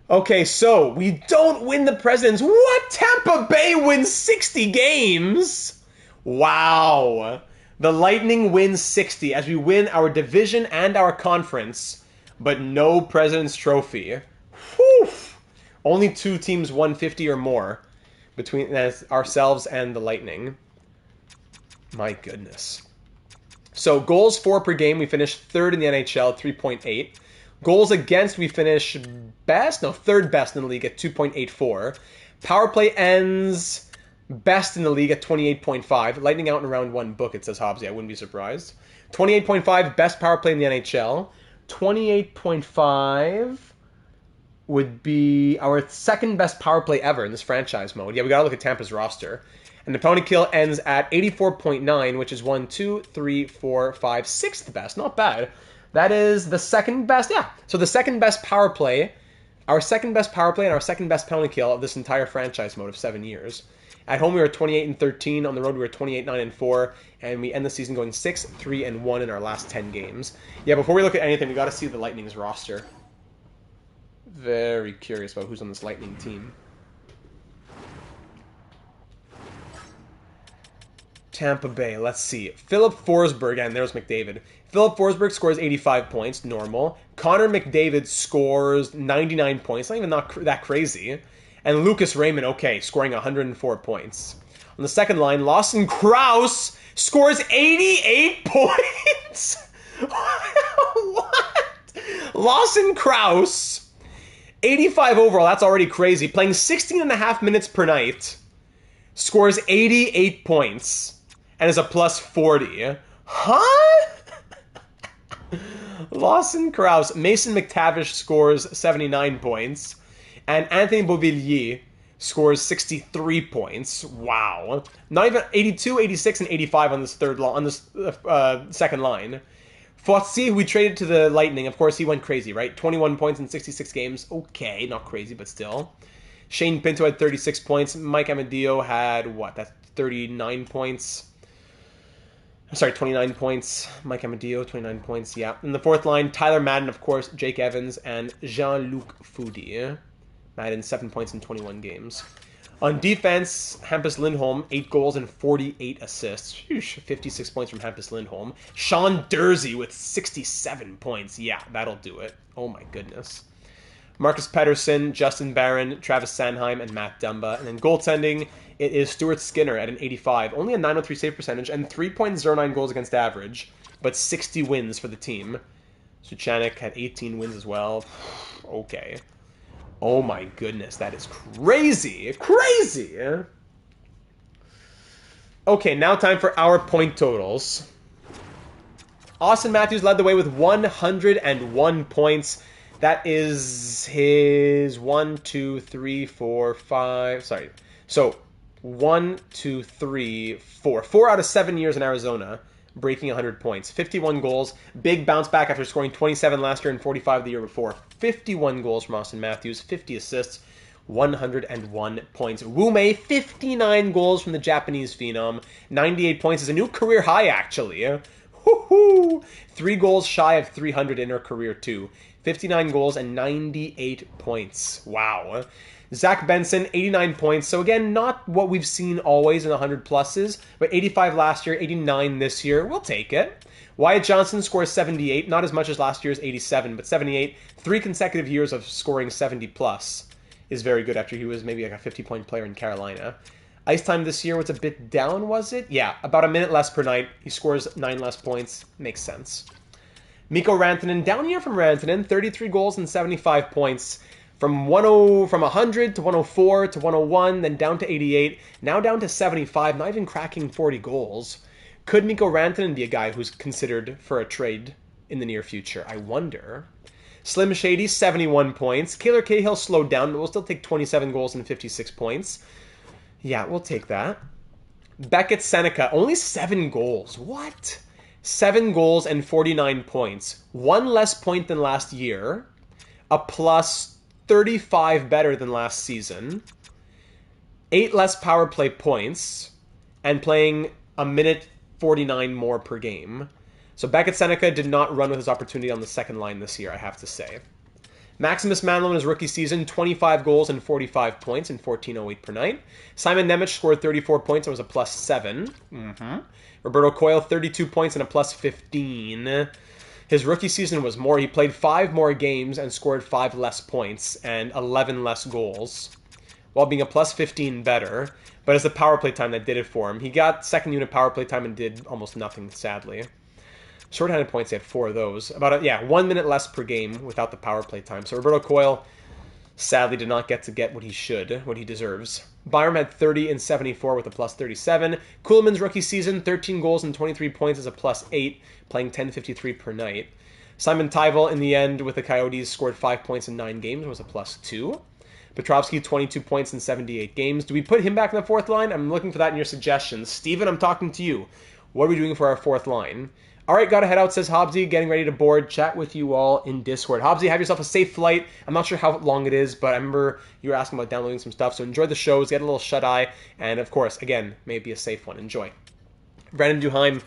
Okay, so we don't win the Presidents. What? Tampa Bay wins 60 games? Wow. The Lightning wins 60 as we win our division and our conference, but no President's Trophy. Whew. Only 2 teams won 50 or more between ourselves and the Lightning. My goodness. So goals for per game, we finished 3rd in the NHL, 3.8. Goals against, we finish third best in the league at 2.84. Power play ends best in the league at 28.5. Lightning out in round 1 book, it says Hobbsy. I wouldn't be surprised. 28.5, best power play in the NHL. 28.5 would be our second best power play ever in this franchise mode. Yeah, we got to look at Tampa's roster. And the penalty kill ends at 84.9, which is 1, 2, 3, 4, 5, 6th best. Not bad. That is the second best. Yeah. So the second best power play, our second best power play, and our second best penalty kill of this entire franchise mode of 7 years. At home, we were 28-13. On the road, we were 28-9-4. And we end the season going 6-3-1 in our last 10 games. Yeah, before we look at anything, we got to see the Lightning's roster. Very curious about who's on this Lightning team. Tampa Bay, let's see. Philip Forsberg, and there's McDavid. Philip Forsberg scores 85 points, normal. Connor McDavid scores 99 points, not even that crazy. And Lucas Raymond, okay, scoring 104 points. On the second line, Lawson Krause scores 88 points. What? Lawson Krause, 85 overall, that's already crazy. Playing 16 and a half minutes per night, scores 88 points. And is a plus 40. Huh? Lawson Krause. Mason McTavish scores 79 points. And Anthony Beauvillier scores 63 points. Wow. Not even 82, 86, and 85 on this second line. Fortier, who we traded to the Lightning, of course, he went crazy, right? 21 points in 66 games. Okay, not crazy, but still. Shane Pinto had 36 points. Mike Amadio had, what? That's 39 points. Sorry, 29 points. Mike Amadio, 29 points, yeah. In the fourth line, Tyler Madden, of course, Jake Evans, and Jean-Luc Foudy. Madden, 7 points in 21 games. On defense, Hampus Lindholm, 8 goals and 48 assists. Phew, 56 points from Hampus Lindholm. Sean Dursey with 67 points. Yeah, that'll do it. Oh my goodness. Marcus Pettersson, Justin Barron, Travis Sanheim, and Matt Dumba. And then goaltending, it is Stuart Skinner at an 85. Only a 903 save percentage and 3.09 goals against average, but 60 wins for the team. Suchanek had 18 wins as well. Okay. Oh my goodness, that is crazy. Crazy! Okay, now time for our point totals. Austin Matthews led the way with 101 points. That is his 1, 2, 3, 4, 5. Sorry. So 1, 2, 3, 4. 4 out of 7 years in Arizona, breaking 100 points. 51 goals. Big bounce back after scoring 27 last year and 45 the year before. 51 goals from Austin Matthews. 50 assists. 101 points. Wu Mei, 59 goals from the Japanese phenom. 98 points is a new career high, actually. Woo-hoo! 3 goals shy of 300 in her career, too. 59 goals and 98 points. Wow. Zach Benson, 89 points. So again, not what we've seen always in 100 pluses, but 85 last year, 89 this year. We'll take it. Wyatt Johnson scores 78. Not as much as last year's 87, but 78. 3 consecutive years of scoring 70 plus is very good after he was maybe like a 50-point player in Carolina. Ice time this year was a bit down, was it? Yeah, about a minute less per night. He scores 9 less points. Makes sense. Mikko Rantanen, down year from Rantanen, 33 goals and 75 points. From 100 to 104 to 101, then down to 88, now down to 75, not even cracking 40 goals. Could Mikko Rantanen be a guy who's considered for a trade in the near future? I wonder. Slim Shady, 71 points. Kaylor Cahill slowed down, but will still take 27 goals and 56 points. Yeah, we'll take that. Beckett Seneca, only 7 goals. What? 7 goals and 49 points. 1 less point than last year. A plus 35 better than last season. 8 less power play points, and playing a minute 49 more per game. So Beckett Seneca did not run with his opportunity on the second line this year, I have to say. Maximus Manlon in his rookie season, 25 goals and 45 points in 14.08 per night. Simon Nemec scored 34 points and was a +7. Roberto Coyle, 32 points and a +15. His rookie season was more. He played 5 more games and scored 5 less points and 11 less goals, while being a +15 better. But it's the power play time that did it for him. He got second unit power play time and did almost nothing, sadly. Shorthanded points, he had 4 of those. About 1 minute less per game without the power play time. So Roberto Coyle sadly did not get what he should, what he deserves. Byram had 30 and 74 with a +37. Kuhlman's rookie season, 13 goals and 23 points as a +8, playing 10.53 per night. Simon Tyvel, in the end, with the Coyotes, scored 5 points in 9 games, was a +2. Petrovsky, 22 points in 78 games. Do we put him back in the fourth line? I'm looking for that in your suggestions. Steven, I'm talking to you. What are we doing for our fourth line? All right, gotta head out, says Hobbsy, getting ready to board. Chat with you all in Discord. Hobbsy, have yourself a safe flight. I'm not sure how long it is, but I remember you were asking about downloading some stuff, so enjoy the shows, get a little shut-eye, and of course, again, may it be a safe one. Enjoy. Brandon Duheim,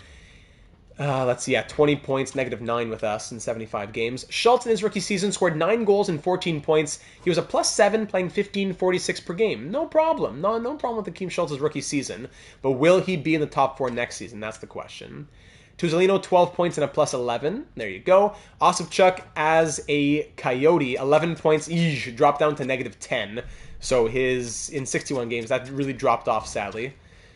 let's see, 20 points, -9 with us in 75 games. Schultz in his rookie season scored 9 goals and 14 points. He was a +7, playing 15.46 per game. No problem. No problem with Akeem Schultz's rookie season, but will he be in the top 4 next season? That's the question. Tuzolino, 12 points and a +11. There you go. Osipchuk, as a Coyote, 11 points, dropped down to -10. So in 61 games, that really dropped off, sadly,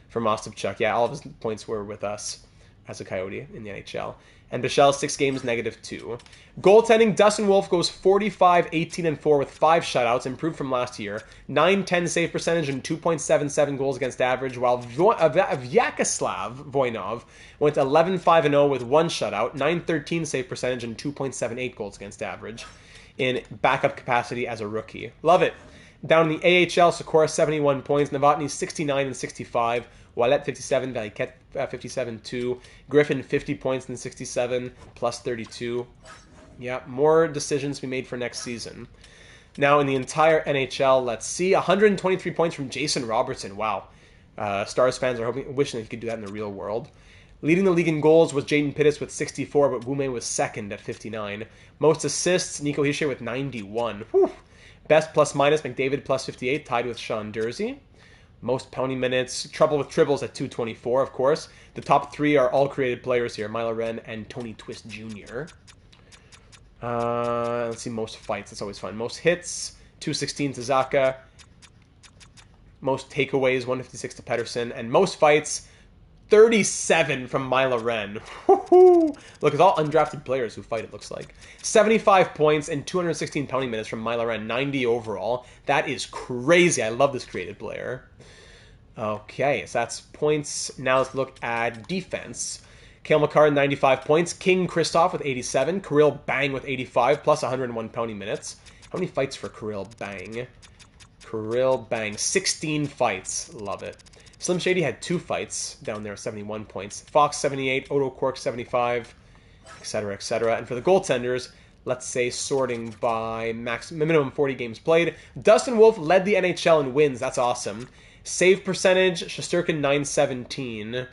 from Osipchuk. Yeah, all of his points were with us as a Coyote in the NHL. And Bichelle, 6 games, -2. Goaltending, Dustin Wolf goes 45, 18, and 4 with 5 shutouts, improved from last year. 9-10 save percentage and 2.77 goals against average, while Vyacheslav Voinov went 11-5-0 with 1 shutout, 9-13 save percentage and 2.78 goals against average in backup capacity as a rookie. Love it. Down in the AHL, Sikora, 71 points, Novotny, 69 and 65, Wallet 57, Valiquette 57 too. Griffin 50 points in 67, +32. Yeah, more decisions to be made for next season. Now in the entire NHL, let's see, 123 points from Jason Robertson. Wow. Stars fans are wishing they could do that in the real world. Leading the league in goals was Jaden Pittis with 64, but Wume was second at 59. Most assists, Nico Hischier with 91. Whew. Best +- McDavid +58, tied with Sean Dursey. Most penalty minutes, trouble with triples at 224, of course. The top 3 are all created players here, Milo Ren and Tony Twist Jr. Let's see, most fights, that's always fun. Most hits, 216 to Zaka. Most takeaways, 156 to Pedersen. And most fights, 37 from Milo Ren. Look, it's all undrafted players who fight, it looks like. 75 points and 216 penalty minutes from Milo Ren, 90 overall. That is crazy. I love this created player. Okay, so that's points. Now let's look at defense. Cale Makar, 95 points. King Kristoff with 87. Kirill Bang with 85, plus 101 penalty minutes. How many fights for Kirill Bang? Kirill Bang, 16 fights. Love it. Slim Shady had 2 fights down there, 71 points. Fox, 78. Odo Cork, 75, etc., etc. And for the goaltenders, let's say sorting by minimum 40 games played. Dustin Wolf led the NHL in wins. That's awesome. Save percentage, Shesterkin 917.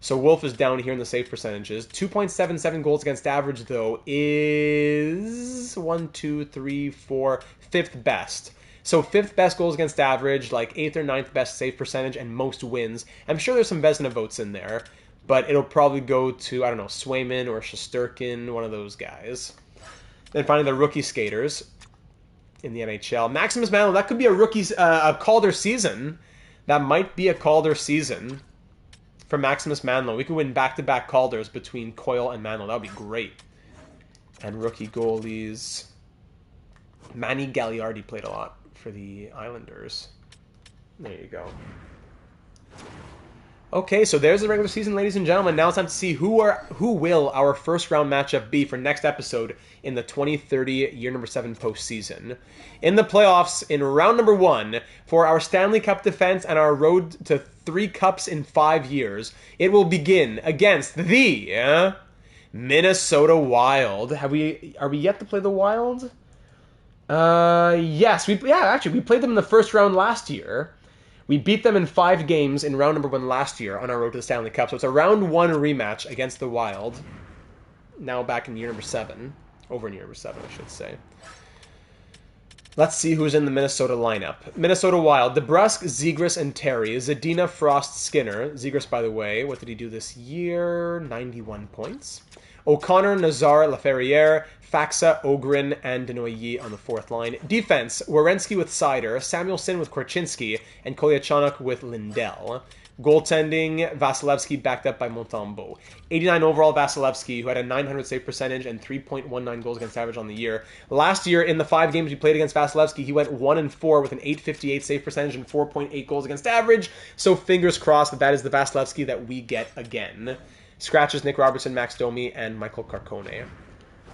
So Wolf is down here in the save percentages. 2.77 goals against average, though, is 5th best. So 5th best goals against average, like 8th or 9th best save percentage, and most wins. I'm sure there's some Vezina votes in there, but it'll probably go to, I don't know, Swayman or Shesterkin, one of those guys. Then finally, the rookie skaters in the NHL. Maximus Manlon, that could be a Calder season. That might be a Calder season for Maximus Manlon. We could win back-to-back Calders between Coyle and Manlon. That would be great. And rookie goalies. Manny Gagliardi played a lot for the Islanders. There you go. Okay, so there's the regular season, ladies and gentlemen. Now it's time to see who will our first round matchup be for next episode in the 2030 year number 7 postseason. In the playoffs, in round number 1, for our Stanley Cup defense and our road to 3 cups in 5 years, it will begin against the Minnesota Wild. Are we yet to play the Wild? Yes, we played them in the first round last year. We beat them in 5 games in round number 1 last year on our road to the Stanley Cup. So it's a round 1 rematch against the Wild. Now back in year number 7. Over in year number 7, I should say. Let's see who's in the Minnesota lineup. Minnesota Wild, DeBrusk, Zegras, and Terry. Zadina, Frost, Skinner. Zegras, by the way, what did he do this year? 91 points. O'Connor, Nazar, Laferriere, Faxa, Ogren, and Denoye on the 4th line. Defense, Werenski with Sider, Samuelson with Korchinski, and Kolyachonok with Lindell. Goaltending, Vasilevsky backed up by Montembeault. 89 overall Vasilevsky, who had a 900 save percentage and 3.19 goals against average on the year. Last year, in the 5 games we played against Vasilevsky, he went 1-4 with an 858 save percentage and 4.8 goals against average. So fingers crossed that that is the Vasilevsky that we get again. Scratches, Nick Robertson, Max Domi, and Michael Carcone.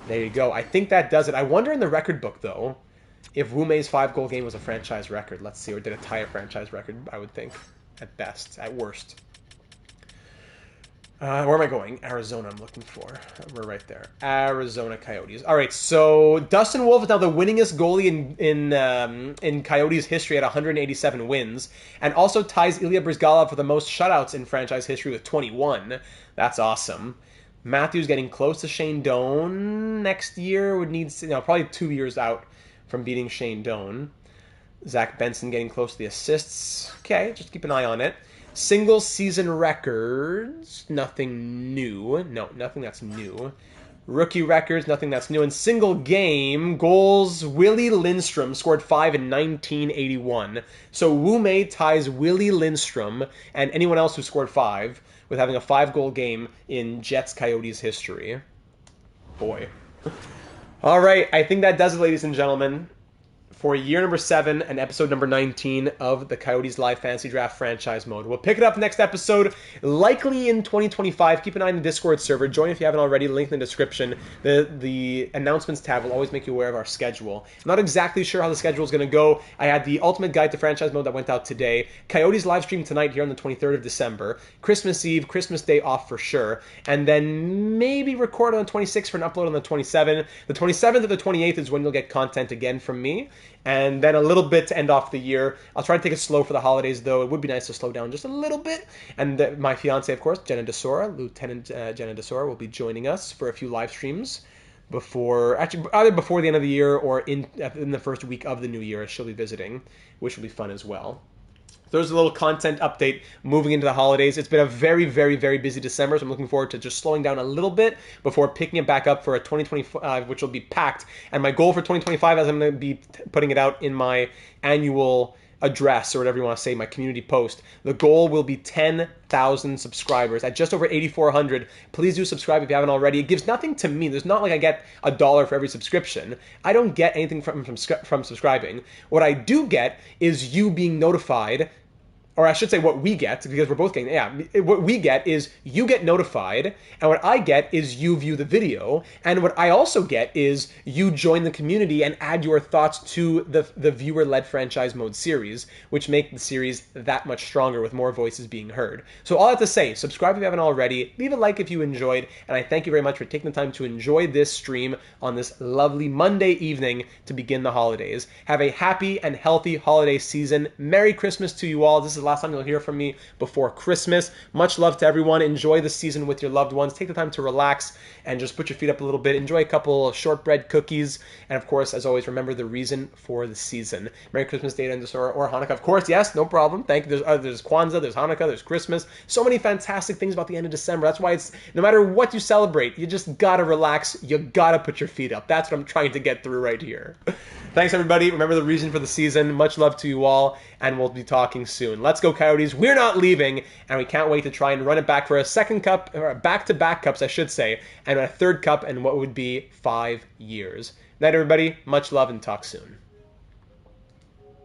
There you go. I think that does it. I wonder in the record book, though, if Wume's 5-goal game was a franchise record. Let's see. Or did it tie a franchise record, I would think. At best. At worst. Where am I going? Arizona I'm looking for. We're right there. Arizona Coyotes. All right, so Dustin Wolf is now the winningest goalie in Coyotes history at 187 wins, and also ties Ilya Bryzgalov for the most shutouts in franchise history with 21. That's awesome. Matthews getting close to Shane Doan next year. Would need, probably 2 years out from beating Shane Doan. Zach Benson getting close to the assists. Okay, just keep an eye on it. Single season records, nothing new. No, nothing that's new. Rookie records, nothing that's new. And single game goals, Willie Lindstrom scored 5 in 1981. So Wume ties Willie Lindstrom and anyone else who scored 5 with having a 5-goal game in Jets Coyotes history. Boy. All right, I think that does it, ladies and gentlemen, for year number 7 and episode number 19 of the Coyotes Live Fantasy Draft franchise mode. We'll pick it up next episode, likely in 2025. Keep an eye on the Discord server. Join if you haven't already. Link in the description. The announcements tab will always make you aware of our schedule. I'm not exactly sure how the schedule is going to go. I had the Ultimate Guide to Franchise Mode that went out today. Coyotes live stream tonight here on the 23rd of December. Christmas Eve, Christmas Day off for sure. And then maybe record on the 26th for an upload on the 27th. The 27th or the 28th is when you'll get content again from me. And then a little bit to end off the year. I'll try to take it slow for the holidays, though. It would be nice to slow down just a little bit. And my fiance, of course, Jenna DeSora, Lieutenant Jenna DeSora, will be joining us for a few live streams either before the end of the year or in the first week of the new year. She'll be visiting, which will be fun as well. There's a little content update moving into the holidays. It's been a very, very, very busy December, so I'm looking forward to just slowing down a little bit before picking it back up for a 2025, which will be packed. And my goal for 2025, as I'm going to be putting it out in my annual address or whatever you want to say, my community post, the goal will be 10,000 subscribers at just over 8,400. Please do subscribe if you haven't already. It gives nothing to me. There's not like I get $1 for every subscription. I don't get anything from subscribing. What I do get is you being notified. Or I should say what we get, because we're both getting, what we get is you get notified, and what I get is you view the video, and what I also get is you join the community and add your thoughts to the viewer-led franchise mode series, which make the series that much stronger with more voices being heard. So all I have to say, subscribe if you haven't already, leave a like if you enjoyed, and I thank you very much for taking the time to enjoy this stream on this lovely Monday evening to begin the holidays. Have a happy and healthy holiday season. Merry Christmas to you all. This is the last time you'll hear from me before Christmas. Much love to everyone. Enjoy the season with your loved ones. Take the time to relax and just put your feet up a little bit. Enjoy a couple of shortbread cookies. And of course, as always, remember the reason for the season. Merry Christmas Day and or Hanukkah. Of course, yes, no problem. Thank you. There's Kwanzaa, there's Hanukkah, there's Christmas. So many fantastic things about the end of December. That's why it's, no matter what you celebrate, you just gotta relax. You gotta put your feet up. That's what I'm trying to get through right here. Thanks, everybody. Remember the reason for the season. Much love to you all, and we'll be talking soon. Let's go, Coyotes. We're not leaving, and we can't wait to try and run it back for a second cup, or back-to-back cups, I should say, and a third cup in what would be 5 years. Night, everybody. Much love, and talk soon.